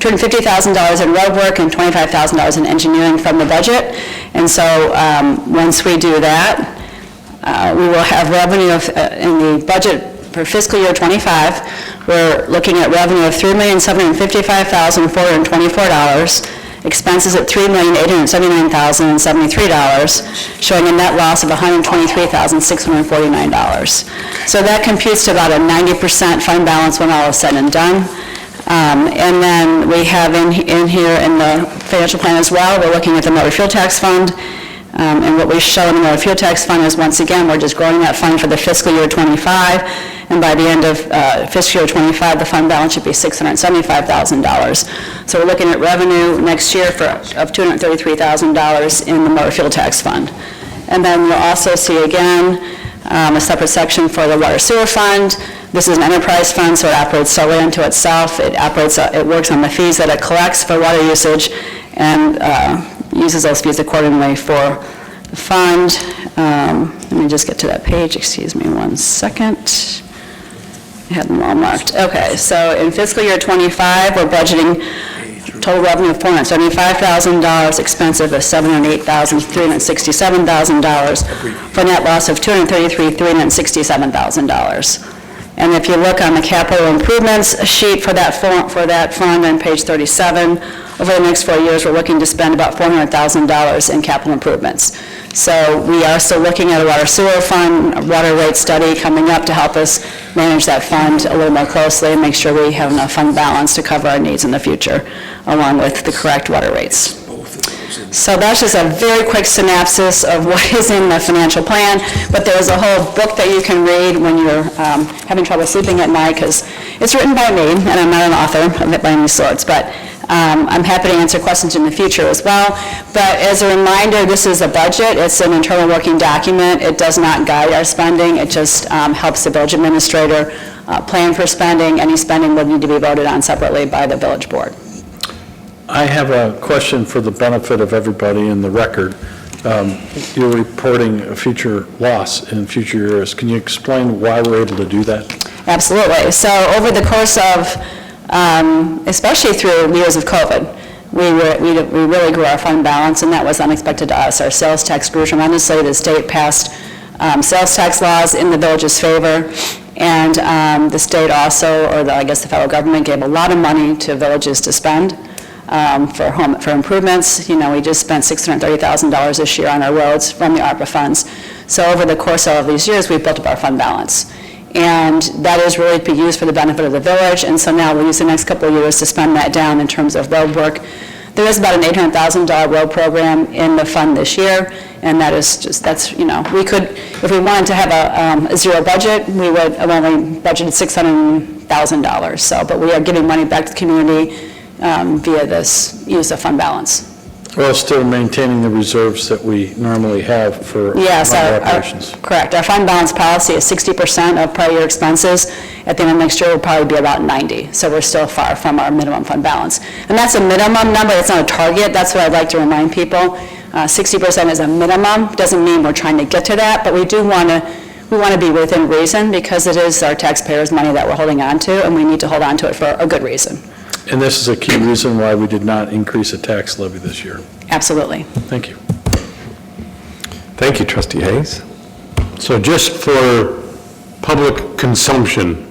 $250,000 in road work and $25,000 in engineering from the budget. And so once we do that, we will have revenue in the budget for fiscal year '25, we're looking at revenue of $3,755,424, expenses at $3,879,073, showing a net loss of $123,649. So that computes to about a 90% fund balance when all is said and done. And then we have in here in the financial plan as well, we're looking at the motor fuel tax fund. And what we show in the motor fuel tax fund is, once again, we're just growing that fund for the fiscal year '25, and by the end of fiscal year '25, the fund balance should be $675,000. So we're looking at revenue next year of $233,000 in the motor fuel tax fund. And then you'll also see again a separate section for the water sewer fund. This is an enterprise fund, so it operates solely unto itself. It works on the fees that it collects for water usage, and uses those fees accordingly for the fund. Let me just get to that page, excuse me 1 second. I had them all marked. Okay, so in fiscal year '25, we're budgeting total revenue of $475,000, expense of $708,367,000, for a net loss of $233,367,000. And if you look on the capital improvements sheet for that fund on page 37, over the next 4 years, we're looking to spend about $400,000 in capital improvements. So we are still looking at a water sewer fund, a water rate study coming up to help us manage that fund a little more closely and make sure we have enough fund balance to cover our needs in the future, along with the correct water rates. So that's just a very quick synopsis of what is in the financial plan, but there's a whole book that you can read when you're having trouble sleeping at night, because it's written by me, and I'm not an author of it by any sorts, but I'm happy to answer questions in the future as well, but as a reminder, this is a budget, it's an internal working document, it does not guide our spending, it just helps the village administrator plan for spending. Any spending would need to be voted on separately by the village board. I have a question for the benefit of everybody in the record. You're reporting a future loss in future years. Can you explain why we're able to do that? Absolutely. So over the course of, especially through years of COVID, we really grew our fund balance, and that was unexpected to us. Our sales tax grew tremendously. The state passed sales tax laws in the village's favor, and the state also, I guess the federal government, gave a lot of money to villages to spend for improvements. You know, we just spent $630,000 this year on our roads from the ARPA funds. So over the course of these years, we've built up our fund balance. And that is really to be used for the benefit of the village, and so now we'll use the next couple of years to spend that down in terms of road work. There is about an $800,000 road program in the fund this year, and that is just, that's, you know, we could, if we wanted to have a zero budget, we would have only budgeted $600,000, so, but we are giving money back to the community via this use of fund balance. Well, still maintaining the reserves that we normally have for Yes, operations. correct. Our fund balance policy is 60% of prior year expenses. At the end of next year, we'll probably be about 90. So we're still far from our minimum fund balance. And that's a minimum number, it's not a target. That's what I'd like to remind people. 60% is a minimum. Doesn't mean we're trying to get to that, but we do want to be within reason, because it is our taxpayers' money that we're holding on to, and we need to hold on to it for a good reason. And this is a key reason why we did not increase a tax levy this year. Absolutely. Thank you. Thank you, Trustee Hayes. So just for public consumption,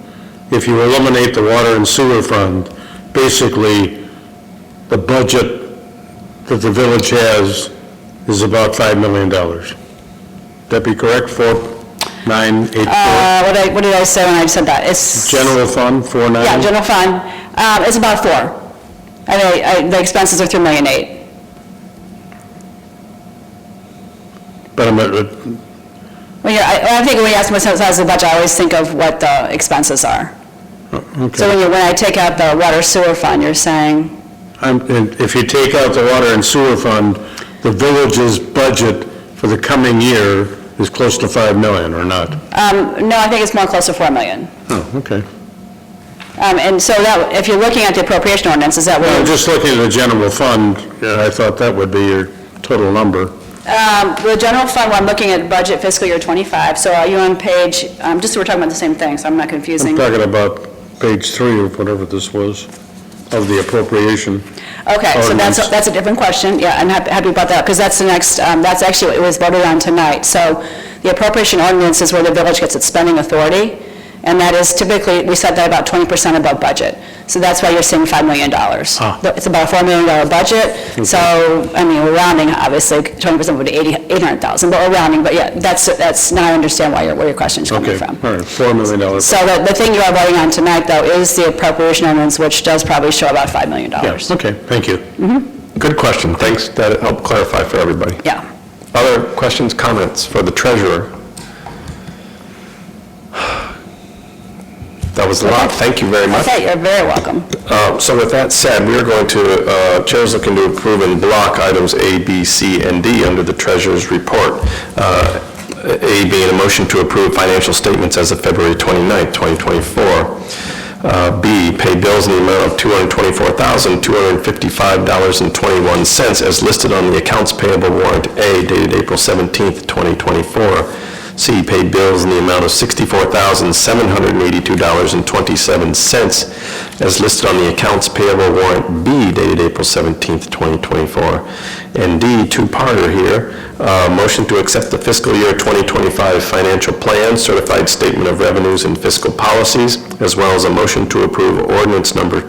if you eliminate the water and sewer fund, basically the budget that the village has is about $5 million. That be correct? 4,984? What did I say when I said that? It's General fund, 4,9? Yeah, general fund, it's about 4. The expenses are $3.8 million. But I'm at, I think when you ask me what size of the budget, I always think of what the expenses are. okay. So when I take out the water sewer fund, you're saying, And if you take out the water and sewer fund, the village's budget for the coming year is close to 5 million, or not? no, I think it's more close to 4 million. Oh, okay. And so that, if you're looking at the appropriation ordinance, is that what? Well, just looking at the general fund, I thought that would be your total number. The general fund, I'm looking at budget fiscal year 25, so are you on page, just so we're talking about the same thing, so I'm not confusing. I'm talking about page 3 of whatever this was, of the appropriation. Okay, so ordinance. that's a different question. Yeah, I'm happy about that, because that's the next, that's actually what was voted on tonight. So the appropriation ordinance is where the village gets its spending authority, and that is typically, we set that about 20% above budget. So that's why you're seeing $5 million. It's about a $4 million budget, so, I mean, we're rounding, obviously, 20% would be 800,000, but we're rounding, but yeah, that's, now I understand where your question's coming from. Okay, all right, $4 million. So the thing you are voting on tonight, though, is the appropriation ordinance, which does probably show about $5 million. Yes, okay, thank you. Good question. Thanks. That helped clarify for everybody. Yeah. Other questions, comments for the treasurer? That was a lot. Thank you very much. Okay, you're very welcome. So with that said, we are going to, Chair's looking to approve in block items A, B, C, and D under the treasurer's report. A being a motion to approve financial statements as of February 29th, 2024. B, pay bills in the amount of $224,255.21 as listed on the accounts payable warrant A dated April 17th, 2024. C, pay bills in the amount of $64,782.27 as listed on the accounts payable warrant B dated April 17th, 2024. And D, two-parter here, motion to accept the fiscal year 2025 financial plan, certified statement of revenues and fiscal policies, as well as a motion to approve ordinance number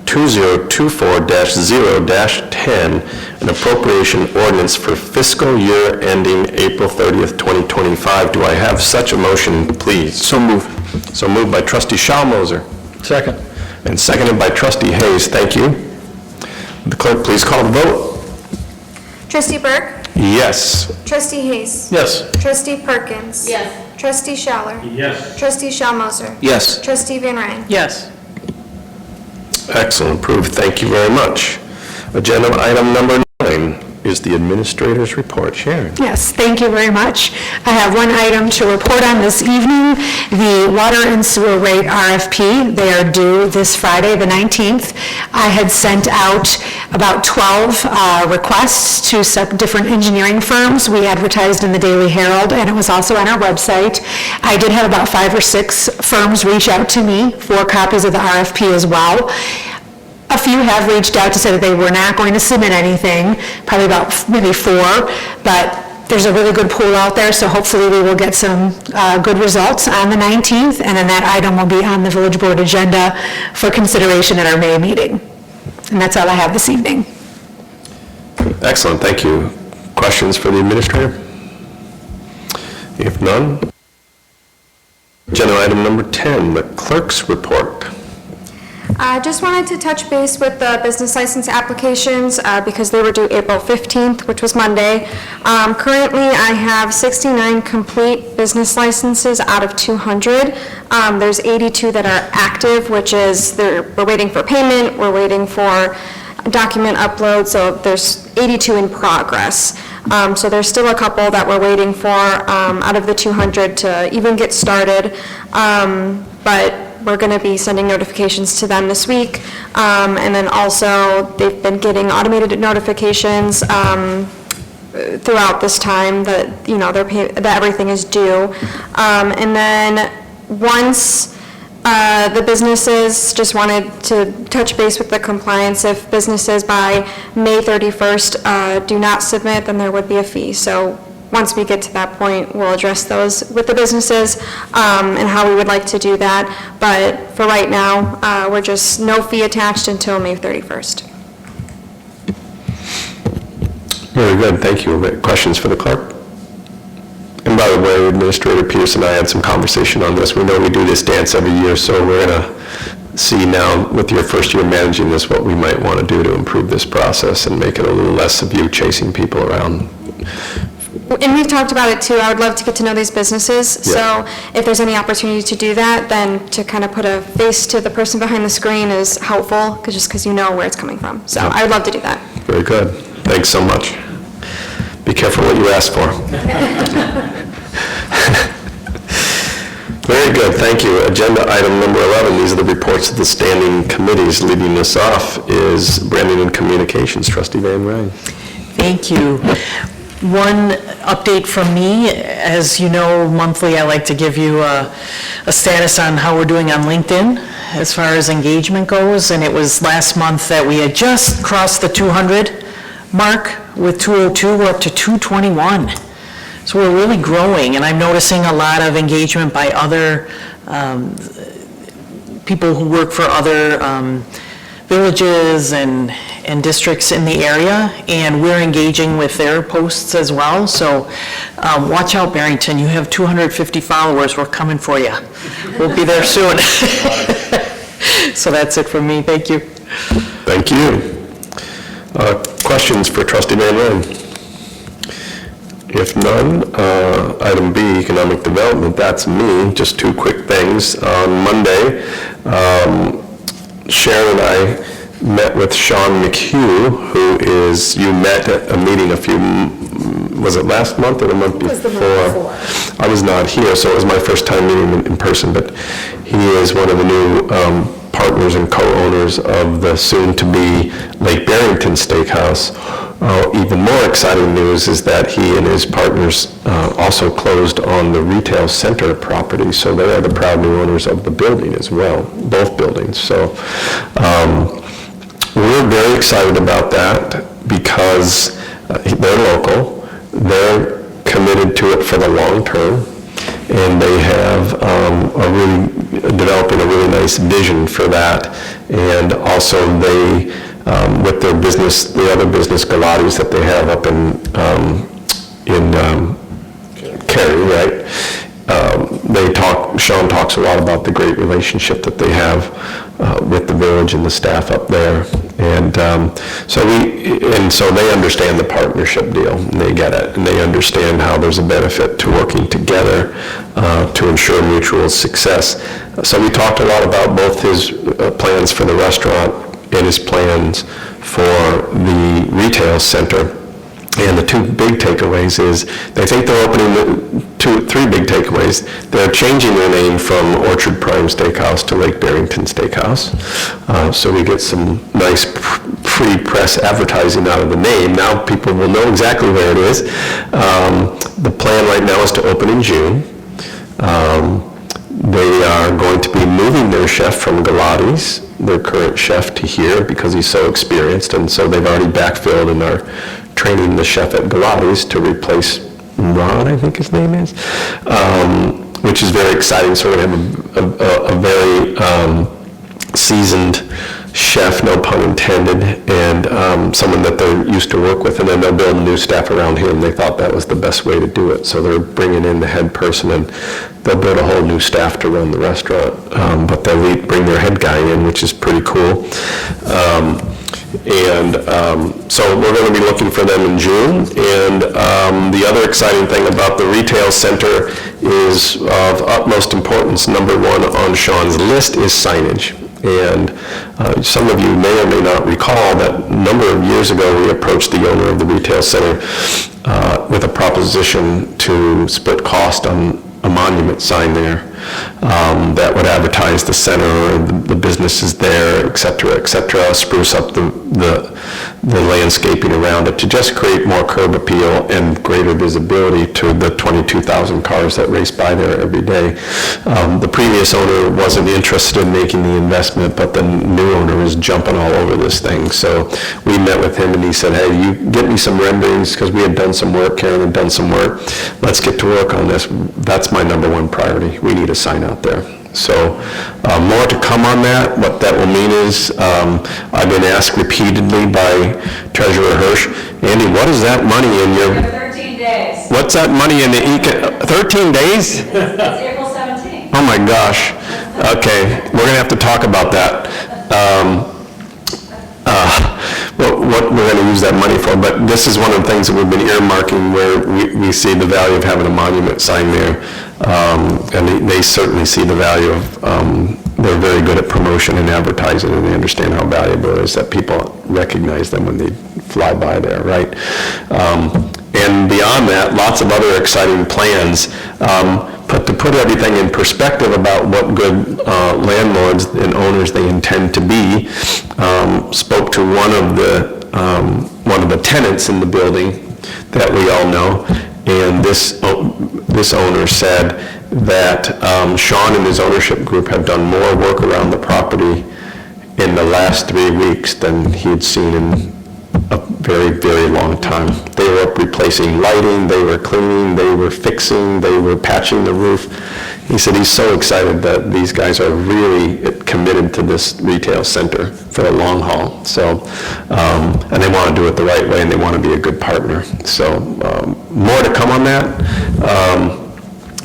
2024-0-10, an appropriation ordinance for fiscal year ending April 30th, 2025. Do I have such a motion, please? So moved. So moved by Trustee Schalmoser. Second. And seconded by Trustee Hayes. Thank you. The clerk, please call the vote. Trustee Burke? Yes. Trustee Hayes? Yes. Trustee Perkins? Yes. Trustee Schaller? Yes. Trustee Schalmoser? Yes. Trustee Van Ryn? Yes. Excellent, approved, thank you very much. Agenda item number 9 is the administrator's report. Sharon? Yes, thank you very much. I have one item to report on this evening, the water and sewer rate RFP. They are due this Friday, the 19th. I had sent out about 12 requests to different engineering firms. We advertised in the Daily Herald, and it was also on our website. I did have about 5 or 6 firms reach out to me for copies of the RFP as well. A few have reached out to say that they were not going to submit anything, probably about maybe 4, but there's a really good pool out there, so hopefully we will get some good results on the 19th, and then that item will be on the village board agenda for consideration at our May meeting. And that's all I have this evening. Excellent, thank you. Questions for the administrator? If none, agenda item number 10, the clerk's report. I just wanted to touch base with the business license applications because they were due April 15th, which was Monday. Currently, I have 69 complete business licenses out of 200. There's 82 that are active, which is we're waiting for payment, we're waiting for document upload, so there's 82 in progress. So there's still a couple that we're waiting for out of the 200 to even get started. But we're going to be sending notifications to them this week. And then also, they've been getting automated notifications throughout this time that, you know, that everything is due. And then once the businesses, just wanted to touch base with the compliance. If businesses by May 31st do not submit, then there would be a fee. So once we get to that point, we'll address those with the businesses and how we would like to do that. But for right now, we're just no fee attached until May 31st. Very good, thank you. Questions for the clerk? And by the way, Administrator Pierce and I had some conversation on this. We know we do this dance every year, so we're going to see now with your first year managing this what we might want to do to improve this process and make it a little less of you chasing people around. And we've talked about it too. I would love to get to know these businesses. Yeah. So if there's any opportunity to do that, then to kind of put a face to the person behind the screen is helpful, just because you know where it's coming from. So I would love to do that. Very good. Thanks so much. Be careful what you ask for. Very good, thank you. Agenda item number 11, these are the reports of the standing committees. Leading us off is Branding and Communications. Trustee Van Ryn. Thank you. One update from me, as you know, monthly I like to give you a status on how we're doing on LinkedIn as far as engagement goes, and it was last month that we had just crossed the 200 mark with 202, we're up to 221. So we're really growing, and I'm noticing a lot of engagement by other people who work for other villages and districts in the area, and we're engaging with their posts as well. So watch out, Barrington, you have 250 followers, we're coming for you. We'll be there soon. So that's it from me, thank you. Thank you. Questions for Trustee Van Ryn? If none, item B, Economic Development, that's me. Just 2 quick things. On Monday, Sharon and I met with Sean McHugh, who is, you met at a meeting was it last month or the month before? It was the month before. I was not here, so it was my first time meeting him in person, but he is one of the new partners and co-owners of the soon-to-be Lake Barrington Steakhouse. Even more exciting news is that he and his partners also closed on the retail center property, so they are the proud new owners of the building as well, both buildings. So we're very excited about that because they're local, they're committed to it for the long term, and they have developing a really nice vision for that. And also they, with their business, the other business Galati's that they have up in Cary, right? Sean talks talks a lot about the great relationship that they have with the village and the staff up there. And so they understand the partnership deal, and they get it, and they understand how there's a benefit to working together to ensure mutual success. So we talked a lot about both his plans for the restaurant and his plans for the retail center. And the two big takeaways is they think they're opening three big takeaways. They're changing their name from Orchard Prime Steakhouse to Lake Barrington Steakhouse. So we get some nice free press advertising out of the name. Now people will know exactly where it is. The plan right now is to open in June. They are going to be moving their chef from Galati's, their current chef, to here because he's so experienced, and so they've already backfilled and are training the chef at Galati's to replace Ron, I think his name is, which is very exciting. So we're going to have a very seasoned chef, no pun intended, and someone that they're used to work with, and then they'll build new staff around him. They thought that was the best way to do it. So they're bringing in the head person, and they'll build a whole new staff to run the restaurant, but they'll bring their head guy in, which is pretty cool. So we're going to be looking for them in June. And the other exciting thing about the retail center is of utmost importance. Number one on Sean's list is signage. And some of you may or may not recall that a number of years ago we approached the owner of the retail center with a proposition to split cost on a monument sign there that would advertise the center, the businesses there, et cetera, spruce up the landscaping around it to just create more curb appeal and greater visibility to the 22,000 cars that race by there every day. The previous owner wasn't interested in making the investment, but the new owner is jumping all over this thing. So we met with him and he said, hey, you get me some renderings, because we had done some work, Karen had done some work. Let's get to work on this. That's my number one priority. We need a sign out there. So more to come on that. What that will mean is I've been asked repeatedly by Treasurer Hirsch, Andy, what is that money in your... 13 days. What's that money in the... 13 days? It's April 17th. Oh my gosh. Okay, we're going to have to talk about that. What we're going to use that money for, but this is one of the things that we've been earmarking where we see the value of having a monument sign there, and they certainly see the value of, they're very good at promotion and advertising, and they understand how valuable it is that people recognize them when they fly by there, right? And beyond that, lots of other exciting plans. But to put everything in perspective about what good landlords and owners they intend to be, spoke to one of the tenants in the building that we all know, and this owner said that Sean and his ownership group have done more work around the property in the last 3 weeks than he had seen in a very, very long time. They were up replacing lighting, they were cleaning, they were fixing, they were patching the roof. He said he's so excited that these guys are really committed to this retail center for the long haul. So, and they want to do it the right way, and they want to be a good partner. So, more to come on that.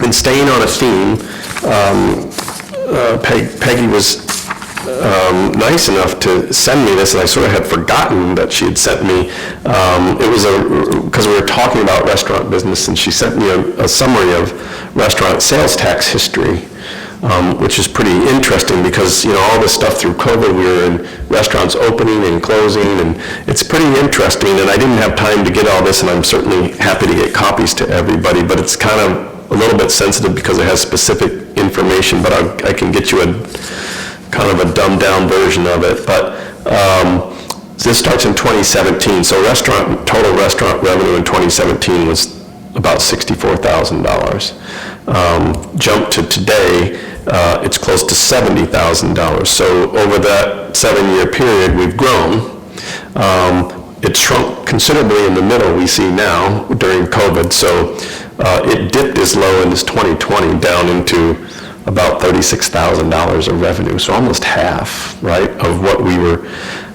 And staying on a theme, Peggy was nice enough to send me this, and I sort of had forgotten that she had sent me. It was because we were talking about restaurant business, and she sent me a summary of restaurant sales tax history, which is pretty interesting because, you know, all this stuff through COVID, we were in restaurants opening and closing, and it's pretty interesting, and I didn't have time to get all this, and I'm certainly happy to get copies to everybody, but it's kind of a little bit sensitive because it has specific information, but I can get you a kind of a dumbed-down version of it. But this starts in 2017. So total restaurant revenue in 2017 was about $64,000. Jump to today, it's close to $70,000. So over that 7-year period, we've grown. It shrunk considerably in the middle, we see now, during COVID. So it dipped as low as 2020 down into about $36,000 of revenue, so almost half, right, of what we were,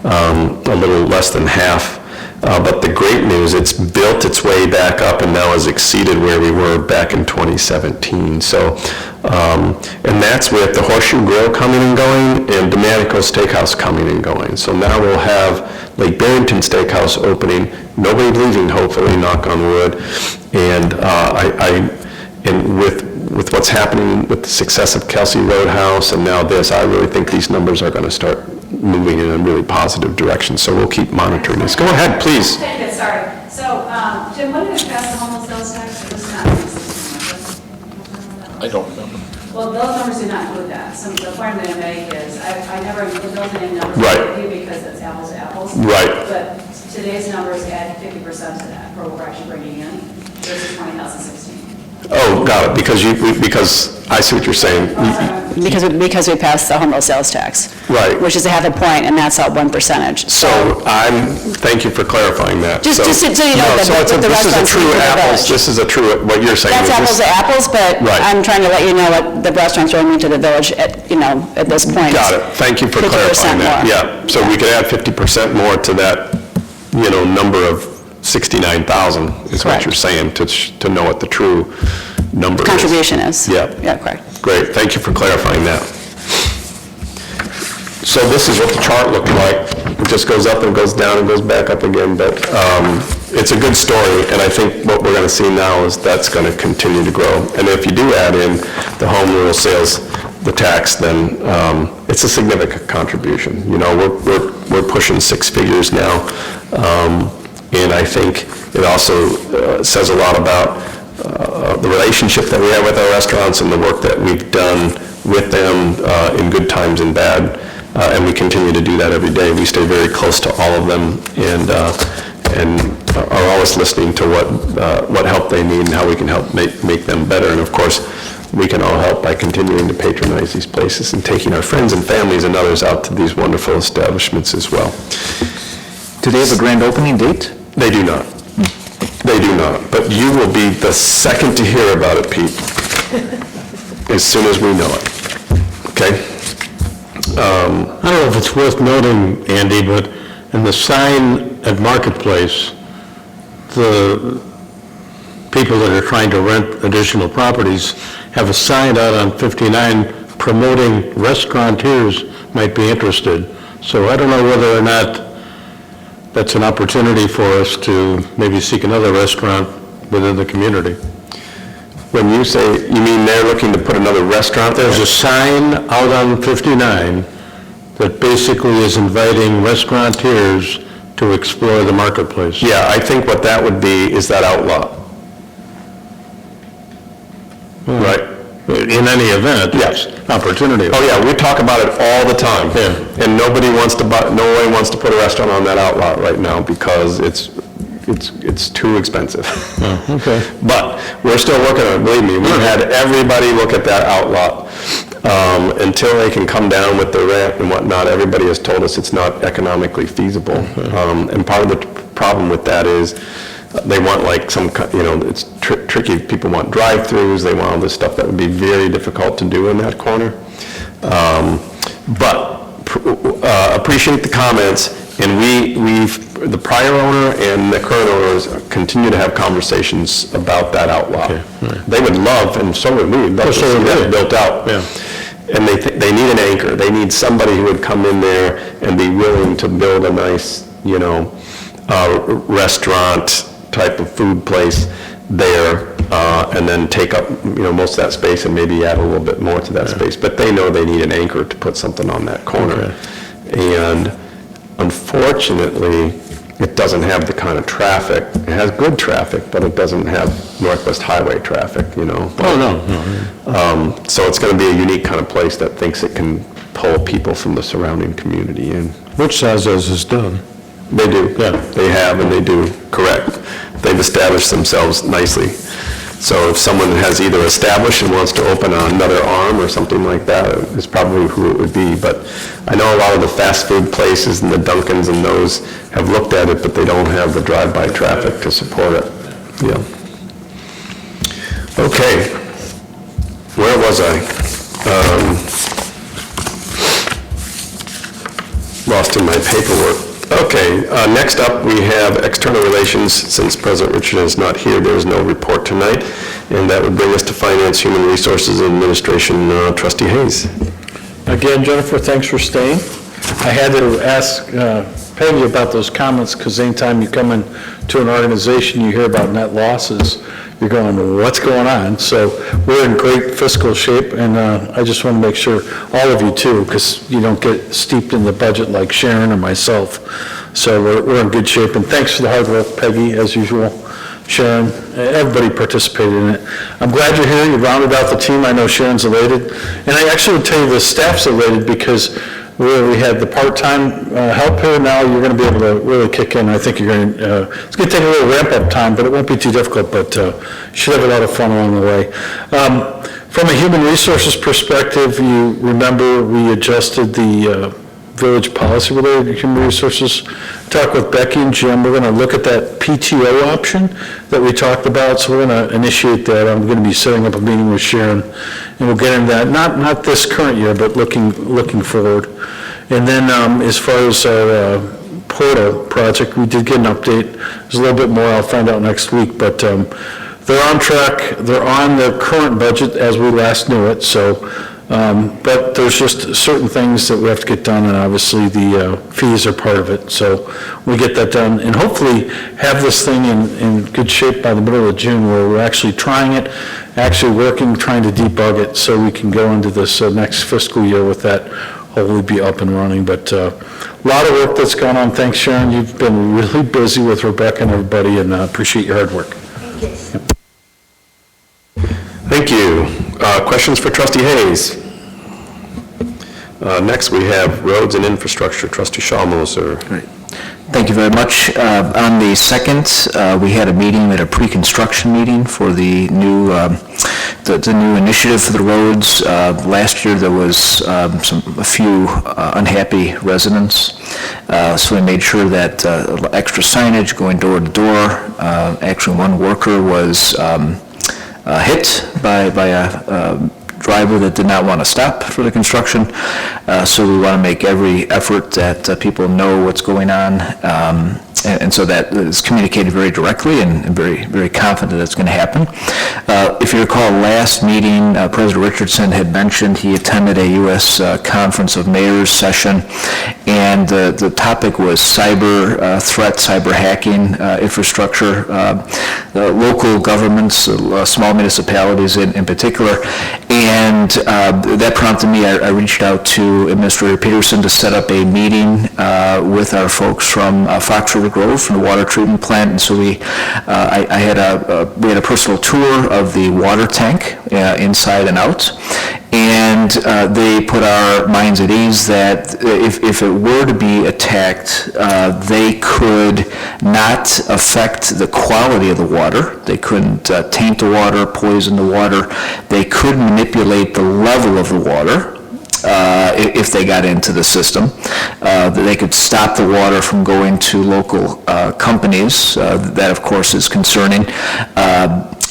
a little less than half But the great news, it's built its way back up and now has exceeded where we were back in 2017. So, and that's with the Horseshoe Grill coming and going and Domenico Steakhouse coming and going. So now we'll have Lake Barrington Steakhouse opening, nobody leaving, hopefully, knock on wood. And and with what's happening with the success of Kelsey Roadhouse and now this, I really think these numbers are going to start moving in a really positive direction. So we'll keep monitoring this. Go ahead, please. Okay, sorry. So, Jim, when did we pass the home sales tax? It was not. I don't remember. Well, those numbers do not include that. So the point I'm going to make is, I never include those in numbers Right. with you because it's apples to apples. Right. But today's numbers add 50% to that, for what we're actually bringing in, versus 2016. Oh, got it, because I see what you're saying. Because we passed the home rule sales tax. Right. Which is a half a point, and that's up 1%. So thank you for clarifying that. Just so you know, No, so the this is a restaurants true in the apples, village. this is a true, what you're saying. That's is apples this- to apples, but Right. I'm trying to let you know what the restaurants are mean to the village at, at this point. Got it, thank you for 50% clarifying that. more. Yeah, so we could add 50% more to that, number of 69,000, is what Correct. you're saying, to know what the true number is. Contribution is. Yeah. Yeah, correct. Great, thank you for clarifying that. So this is what the chart looked like. It just goes up and goes down and goes back up again, but it's a good story, and I think what we're going to see now is that's going to continue to grow. And if you do add in the home rule sales, the tax, then it's a significant contribution. We're pushing six figures now, and I think it also says a lot about the relationship that we have with our restaurants and the work that we've done with them in good times and bad, and we continue to do that every day. We stay very close to all of them and are always listening to what help they need and how we can help make them better. And of course, we can all help by continuing to patronize these places and taking our friends and families and others out to these wonderful establishments as well. Do they have a grand opening date? They do not. They do not. But you will be the second to hear about it, Pete, as soon as we know it. Okay? I don't know if it's worth noting, Andy, but in the sign at Marketplace, the people that are trying to rent additional properties have a sign out on 59 promoting restaurateurs might be interested. So I don't know whether or not that's an opportunity for us to maybe seek another restaurant within the community. When you say, you mean they're looking to put another restaurant there? There's a sign out on 59 that basically is inviting restaurateurs to explore the Marketplace. Yeah, I think what that would be is that outlaw. Right. In any event, Yes. it's opportunity. Oh, yeah, we talk about it all the time. Yeah. And nobody wants to put a restaurant on that outlaw right now because it's too expensive. Okay. But we're still working on it, believe me. We've had everybody look at that outlot. Until they can come down with the rent and whatnot, everybody has told us it's not economically feasible. And part of the problem with that is they want like it's tricky. People want drive-throughs, they want all this stuff that would be very difficult to do in that corner. But appreciate the comments, and the prior owner and the current owners continue to have conversations about that outlot. They would love, and so would we, love to see that built out. Yeah. And they need an anchor. They need somebody who would come in there and be willing to build a nice, restaurant type of food place there, and then take up, most of that space and maybe add a little bit more to that space. But they know they need an anchor to put something on that corner. And unfortunately, it doesn't have the kind of traffic. It has good traffic, but it doesn't have Northwest Highway traffic, Oh, no. So it's going to be a unique kind of place that thinks it can pull people from the surrounding community in. Which Zazas has done. They do. Yeah. They have, and they do, correct. They've established themselves nicely. So if someone has either established and wants to open another arm or something like that, is probably who it would be. But I know a lot of the fast food places and the Dunkins and those have looked at it, but they don't have the drive-by traffic to support it. Yeah. Okay. Where was I? Lost in my paperwork. Okay, next up, we have external relations. Since President Richardson is not here, there is no report tonight, and that would bring us to Finance, Human Resources, and Administration. Trustee Hayes. Again, Jennifer, thanks for staying. I had to ask Peggy about those comments, because anytime you come into an organization, you hear about net losses, you're going, what's going on? So we're in great fiscal shape, and I just want to make sure, all of you too, because you don't get steeped in the budget like Sharon or myself. So we're in good shape, and thanks for the hard work, Peggy, as usual. Sharon, everybody participated in it. I'm glad you're here. You rounded out the team. I know Sharon's elated. And I actually would tell you the staff's elated, because we had the part-time help here. Now you're going to be able to really kick in. I think you're going to, it's going to take a little ramp-up time, but it won't be too difficult, but you should have a lot of fun along the way. From a human resources perspective, you remember we adjusted the village policy related to human resources. Talk with Becky and Jim. We're going to look at that PTO option that we talked about, so we're going to initiate that. I'm going to be setting up a meeting with Sharon, and we'll get into that, not this current year, but looking forward. And then as far as our portal project, we did get an update. There's a little bit more I'll find out next week, but they're on track. They're on the current budget as we last knew it, so but there's just certain things that we have to get done, and obviously the fees are part of it. So we get that done, and hopefully have this thing in good shape by the middle of June, where we're actually trying it, actually working, trying to debug it, so we can go into this next fiscal year with that hopefully be up and running. But a lot of work that's gone on. Thanks, Sharon. You've been really busy with Rebecca and everybody, and appreciate your hard work. Thank you. Questions for Trustee Hayes? Next, we have Roads and Infrastructure. Trustee Schallmoser. Thank you very much. On the 2nd, we had a meeting, pre-construction meeting for the new initiative for the roads. Last year, there was a few unhappy residents, so we made sure that extra signage going door to door. Actually, one worker was hit by a driver that did not want to stop for the construction. So we want to make every effort that people know what's going on. And so that is communicated very directly and very, very confident that's going to happen. If you recall, last meeting, President Richardson had mentioned he attended a U.S. Conference of Mayors session, and the topic was cyber threat, cyber hacking, infrastructure, local governments, small municipalities in particular. And that prompted me, I reached out to Administrator Peterson to set up a meeting with our folks from Fox River Grove, from the water treatment plant. And so we had a personal tour of the water tank inside and out. And they put our minds at ease that if it were to be attacked, they could not affect the quality of the water. They couldn't taint the water, poison the water. They could manipulate the level of the water if they got into the system. They could stop the water from going to local companies. That, of course, is concerning.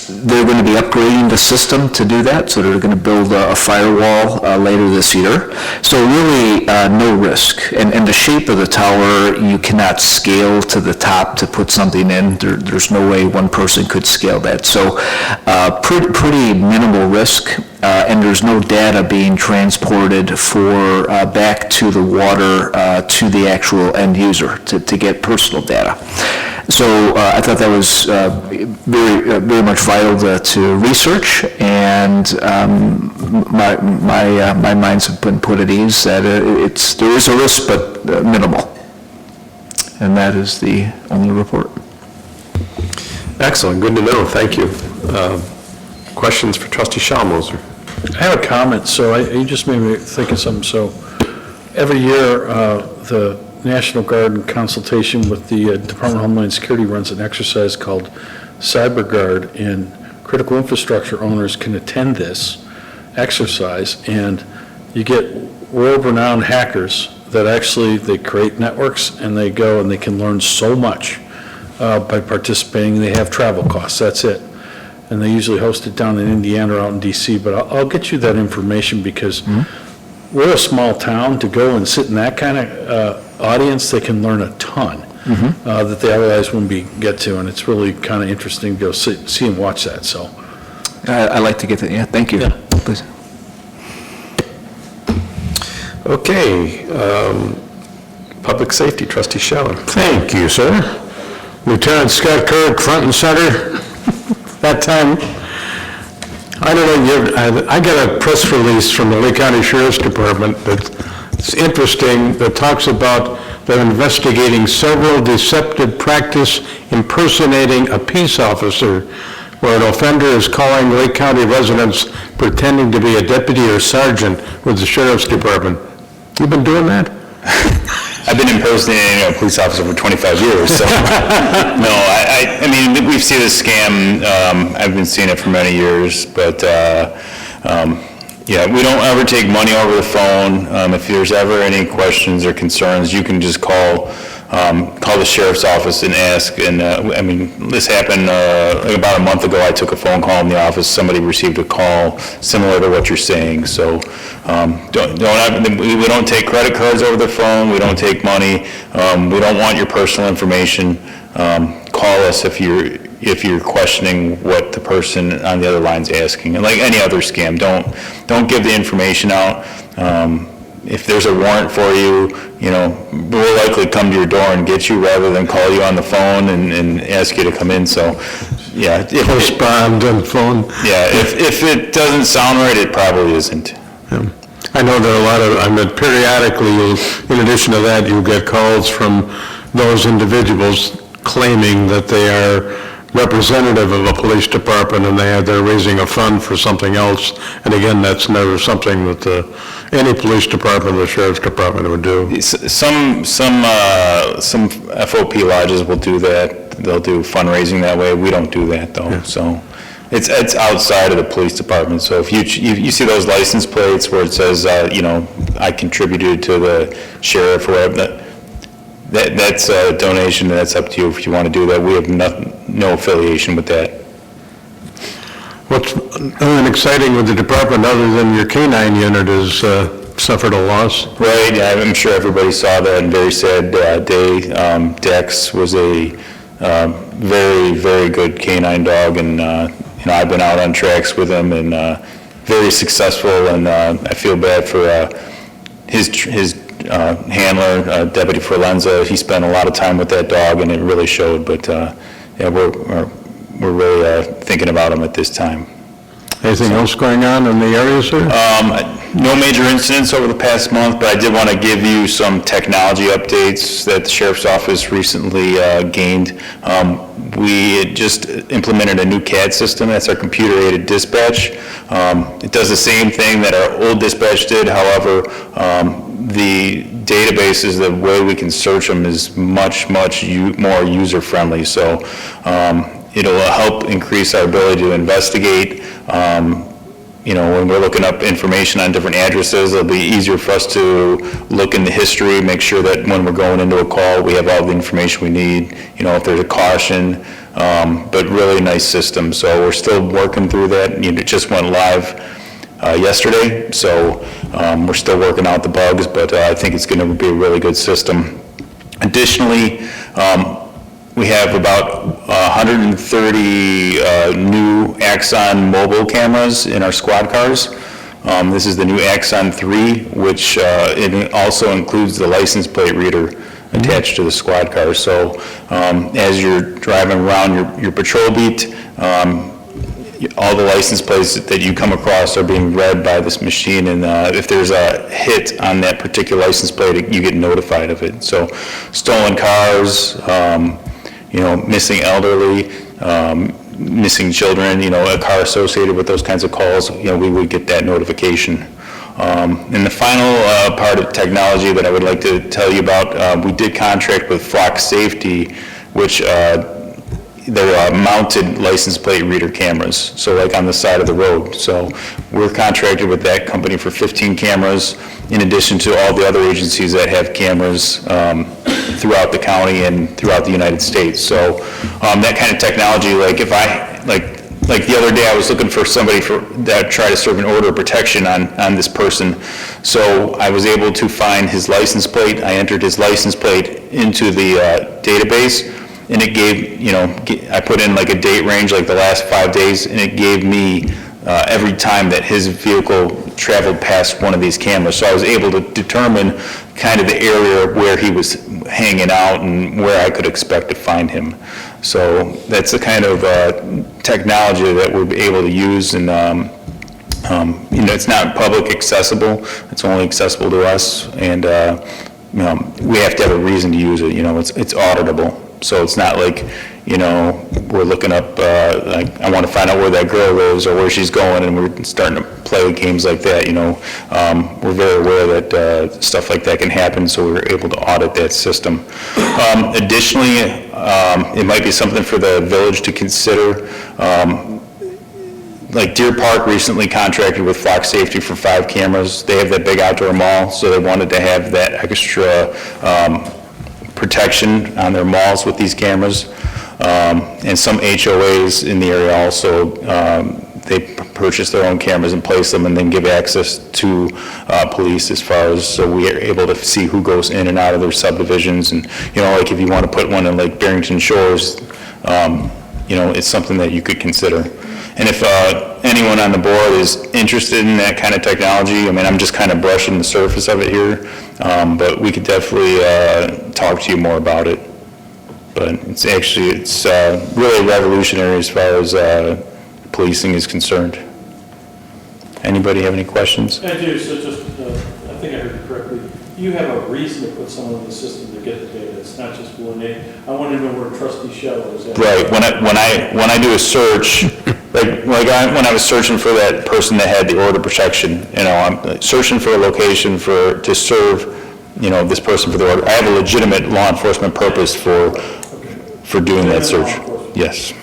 They're going to be upgrading the system to do that, so they're going to build a firewall later this year. So really, no risk. And the shape of the tower, you cannot scale to the top to put something in. There's no way one person could scale that. So pretty minimal risk, and there's no data being transported for back to the water to the actual end user to get personal data. So I thought that was very much vital to research, and my minds have been put at ease that there is a risk, but minimal. And that is the only report. Excellent. Good to know. Thank you. Questions for Trustee Schallmoser? I have a comment. So you just made me think of something. So every year, the National Guard, in consultation with the Department of Homeland Security, runs an exercise called Cyber Guard, and critical infrastructure owners can attend this exercise, and you get world-renowned hackers that actually, they create networks, and they go and they can learn so much by participating. They have travel costs, that's it. And they usually host it down in Indiana or out in DC, but I'll get you that information, because we're a small town, to go and sit in that kind of audience, they can learn a ton that they otherwise wouldn't get to, and it's really kind of interesting to go see and watch that, so. I'd like to get that, yeah, thank you. Yeah. Please. Okay, Public Safety, Trustee Scheller. Thank you, sir. Lieutenant Scott Kirk, front and center, that time. I don't know, I got a press release from the Lake County Sheriff's Department that's interesting, that talks about they're investigating several deceptive practice impersonating a peace officer, where an offender is calling Lake County residents pretending to be a deputy or sergeant with the Sheriff's Department. You been doing that? I've been impersonating a police officer for 25 years, so, no, I mean, we've seen this scam, I've been seeing it for many years, but, yeah, we don't ever take money over the phone. If there's ever any questions or concerns, you can just call the sheriff's office and ask, and, I mean, this happened like about a month ago. I took a phone call in the office, somebody received a call similar to what you're saying, so we don't take credit cards over the phone, we don't take money, we don't want your personal information. Call us if you're questioning what the person on the other line's asking, and like any other scam, don't give the information out. If there's a warrant for you, we'll likely come to your door and get you rather than call you on the phone and ask you to come in, so, yeah. Respond on phone. Yeah, if it doesn't sound right, it probably isn't. Yeah. I know there are a lot of, periodically, in addition to that, you get calls from those individuals claiming that they are representative of a police department and they're raising a fund for something else. And again, that's never something that any police department or the sheriff's department would do. Some FOP lodges will do that. They'll do fundraising that way. We don't do that though. Yeah. So it's outside of the police department. So if you see those license plates where it says, I contributed to the sheriff or whatever, that's a donation, and that's up to you if you want to do that. We have no affiliation with that. What's exciting with the department, other than your canine unit, is suffered a loss? Right, yeah, I'm sure everybody saw that, and very sad day. Dex was a very, very good canine dog, and I've been out on tracks with him, and very successful, and I feel bad for his handler, Deputy Forlenza. He spent a lot of time with that dog, and it really showed. But yeah, we're really thinking about him at this time. Anything else going on in the area, sir? No major incidents over the past month, but I did want to give you some technology updates that the Sheriff's Office recently gained. We just implemented a new CAD system. That's our computer-aided dispatch. It does the same thing that our old dispatch did. However, the databases, the way we can search them is much more user-friendly. So it'll help increase our ability to investigate. When we're looking up information on different addresses, it'll be easier for us to look in the history, make sure that when we're going into a call, we have all the information we need, if there's a caution, but really nice system. So we're still working through that. It just went live yesterday, so we're still working out the bugs, but I think it's going to be a really good system. Additionally, we have about 130 new Axon mobile cameras in our squad cars. This is the new Axon 3, which it also includes the license plate reader attached to the squad car. So as you're driving around your patrol beat, all the license plates that you come across are being read by this machine, and if there's a hit on that particular license plate, you get notified of it. So stolen cars, missing elderly, missing children, a car associated with those kinds of calls, we would get that notification. And the final part of technology that I would like to tell you about, we did contract with Flock Safety, which they're mounted license plate reader cameras, so like on the side of the road. So we're contracted with that company for 15 cameras, in addition to all the other agencies that have cameras throughout the county and throughout the United States. So that kind of technology, like like the other day, I was looking for somebody that tried to serve an order of protection on this person. So I was able to find his license plate. I entered his license plate into the database, and it gave, I put in like a date range, like the last 5 days, and it gave me every time that his vehicle traveled past one of these cameras. So I was able to determine kind of the area where he was hanging out and where I could expect to find him. So that's the kind of technology that we're able to use, and it's not public accessible. It's only accessible to us, and we have to have a reason to use it. It's auditable. So it's not like, we're looking up, like, I want to find out where that girl lives or where she's going, and we're starting to play games like that, We're very aware that stuff like that can happen, so we're able to audit that system. Additionally, it might be something for the village to consider. Like Deer Park recently contracted with Flock Safety for 5 cameras. They have that big outdoor mall, so they wanted to have that extra protection on their malls with these cameras. And some HOAs in the area also, they purchase their own cameras and place them and then give access to police as far as, so we are able to see who goes in and out of their subdivisions. And, like if you want to put one in like Barrington Shores, it's something that you could consider. And if anyone on the board is interested in that kind of technology, I'm just kind of brushing the surface of it here, but we could definitely talk to you more about it. But it's really revolutionary as far as policing is concerned. Anybody have any questions? I do, so just, I think I heard you correctly. You have a reason to put someone in the system to get the data. It's not just one name. I want to know where Trustee Shell is at. Right. When I do a search, when I was searching for that person that had the order protection, I'm searching for a location to serve, this person for the order. I have a legitimate law enforcement purpose for doing that search. Yes.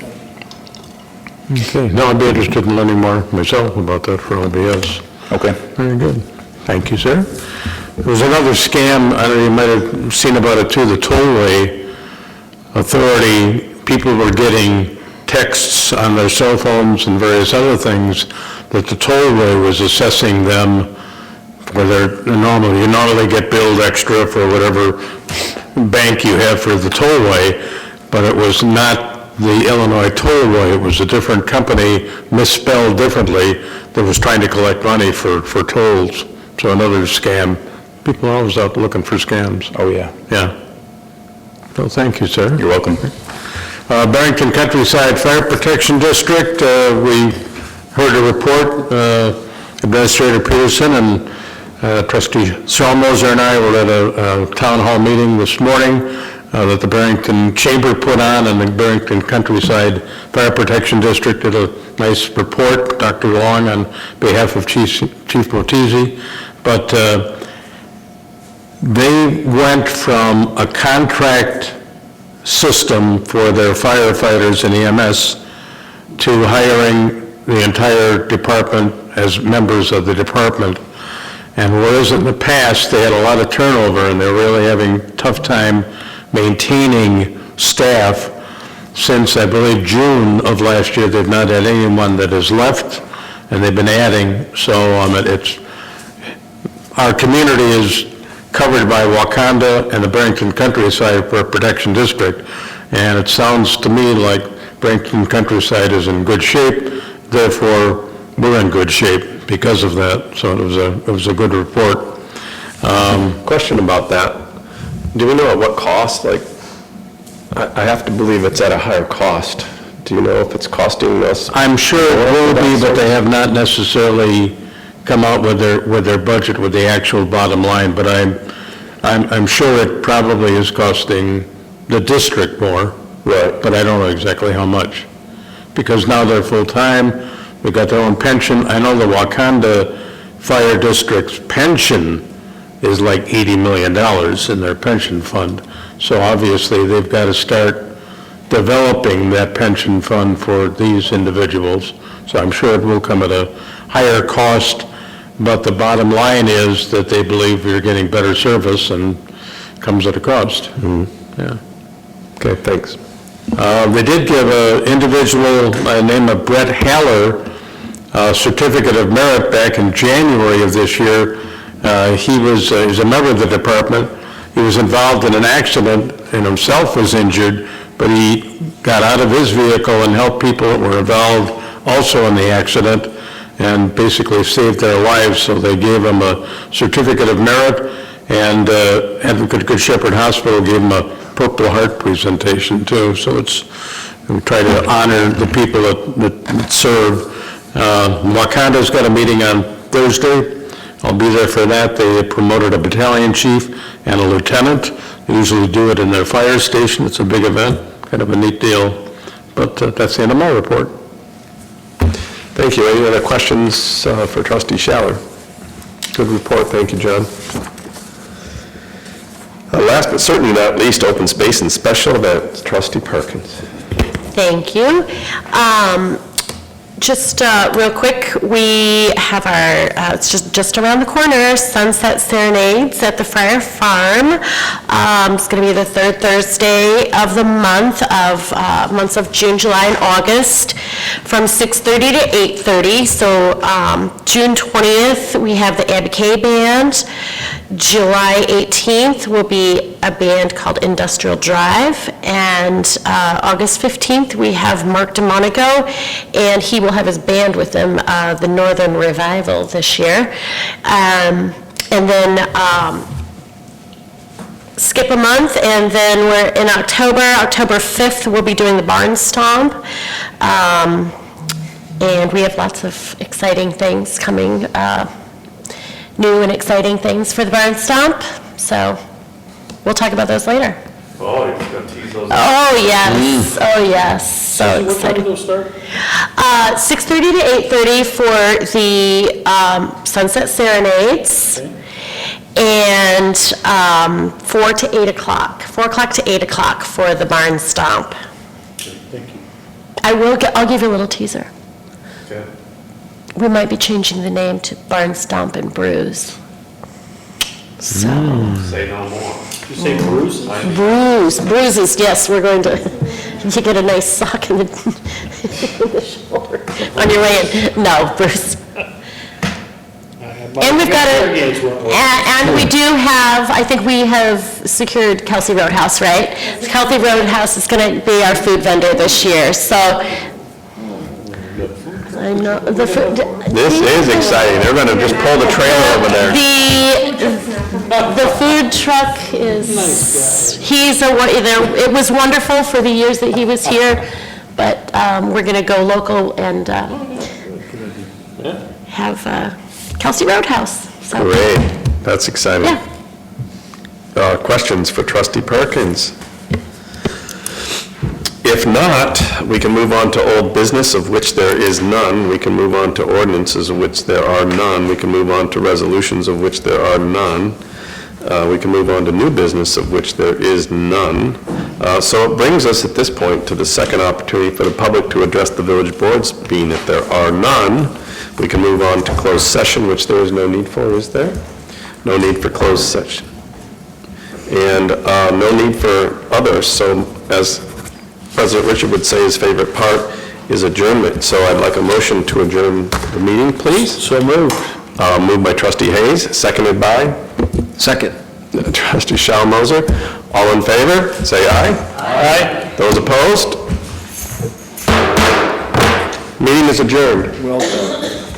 Okay, now I'd be interested in learning more myself about that for LBS. Okay. Very good. Thank you, sir. There was another scam, I don't know, you might have seen about it too, the Tollway Authority. People were getting texts on their cell phones and various other things that the Tollway was assessing them for their, you normally get billed extra for whatever bank you have for the Tollway, but it was not the Illinois Tollway, it was a different company, misspelled differently, that was trying to collect money for tolls. So another scam. People are always out looking for scams. Oh, yeah. Yeah. Well, thank you, sir. You're welcome. Barrington Countryside Fire Protection District, we heard a report, Administrator Peterson and Trustee Schalmoser and I were at a town hall meeting this morning that the Barrington Chamber put on, and the Barrington Countryside Fire Protection District did a nice report, Dr. Long on behalf of Chief Motizzi, but they went from a contract system for their firefighters and EMS to hiring the entire department as members of the department. And whereas in the past they had a lot of turnover and they're really having a tough time maintaining staff, since I believe June of last year they've not had anyone that has left, and they've been adding. So our community is covered by Wakanda and the Barrington Countryside Protection District, and it sounds to me like Barrington Countryside is in good shape, therefore we're in good shape because of that. So it was a good report. Question about that. Do we know at what cost? Like, I have to believe it's at a higher cost. Do you know if it's costing us? I'm sure it will be, but they have not necessarily come out with their budget, with the actual bottom line, but I'm sure it probably is costing the district more. Right. But I don't know exactly how much. Because now they're full-time, they got their own pension. I know the Wakanda Fire District's pension is like $80 million in their pension fund. So obviously they've got to start developing that pension fund for these individuals. So I'm sure it will come at a higher cost, but the bottom line is that they believe you're getting better service and comes at a cost. Mm-hmm. Yeah. Okay, thanks. They did give an individual by the name of Brett Haller a certificate of merit back in January of this year. He's a member of the department. He was involved in an accident and himself was injured, but he got out of his vehicle and helped people that were involved also in the accident and basically saved their lives. So they gave him a certificate of merit, and Advocate Good Shepherd Hospital gave him a Purple Heart presentation too. So we try to honor the people that serve. Wakanda's got a meeting on Thursday. I'll be there for that. They promoted a battalion chief and a lieutenant. They usually do it in their fire station. It's a big event, kind of a neat deal. But that's the end of my report. Thank you. Any other questions for Trustee Schaller? Good report. Thank you, John. Last but certainly not least, open space and special events. Trustee Perkins. Thank you. Just real quick, we have our, it's just around the corner, Sunset Serenades at the Friar Farm. It's going to be the third Thursday of the months of June, July, and August, from 6:30 to 8:30. So June 20th, we have the Abby K Band. July 18th will be a band called Industrial Drive, and August 15th, we have Mark DeMonico, and he will have his band with him, the Northern Revival this year. And then skip a month, and then we're in October 5th, we'll be doing the Barn Stomp. And we have lots of exciting things coming, new and exciting things for the Barn Stomp. So we'll talk about those later. Oh, you're going to tease those? Oh, yes. Oh, yes. So What time exciting. do those start? 6:30 to 8:30 for the Sunset Serenades. And 4 to 8 o'clock, 4 o'clock to 8 o'clock for the Barn Stomp. Thank you. I'll give you a little teaser. Okay. We might be changing the name to Barn Stomp and Bruise. So. Say no more. Did you say Bruce? Bruises, yes, we're going to, you get a nice sock in the shoulder on your way in. No, Bruce. And we've got and we do have, I think we have secured Kelsey Roadhouse, right? Kelsey Roadhouse is going to be our food vendor this year, so. I know, the food. This is exciting. They're going to just pull the trailer over there. The food truck is, it was wonderful for the years that he was here, but we're going to go local and have Kelsey Roadhouse. So. Great. That's exciting. Yeah. Questions for Trustee Perkins? If not, we can move on to old business, of which there is none. We can move on to ordinances, of which there are none. We can move on to resolutions, of which there are none. We can move on to new business, of which there is none. So it brings us at this point to the second opportunity for the public to address the village boards, being that there are none. We can move on to closed session, which there is no need for, is there? No need for closed session. And no need for others. So as President Richard would say, his favorite part is adjournment. So I'd like a motion to adjourn the meeting, please. So moved. Moved by Trustee Hayes, seconded by? Second. Trustee Schalmoser. All in favor, say aye. Aye. Those opposed? Meeting is adjourned. Well done.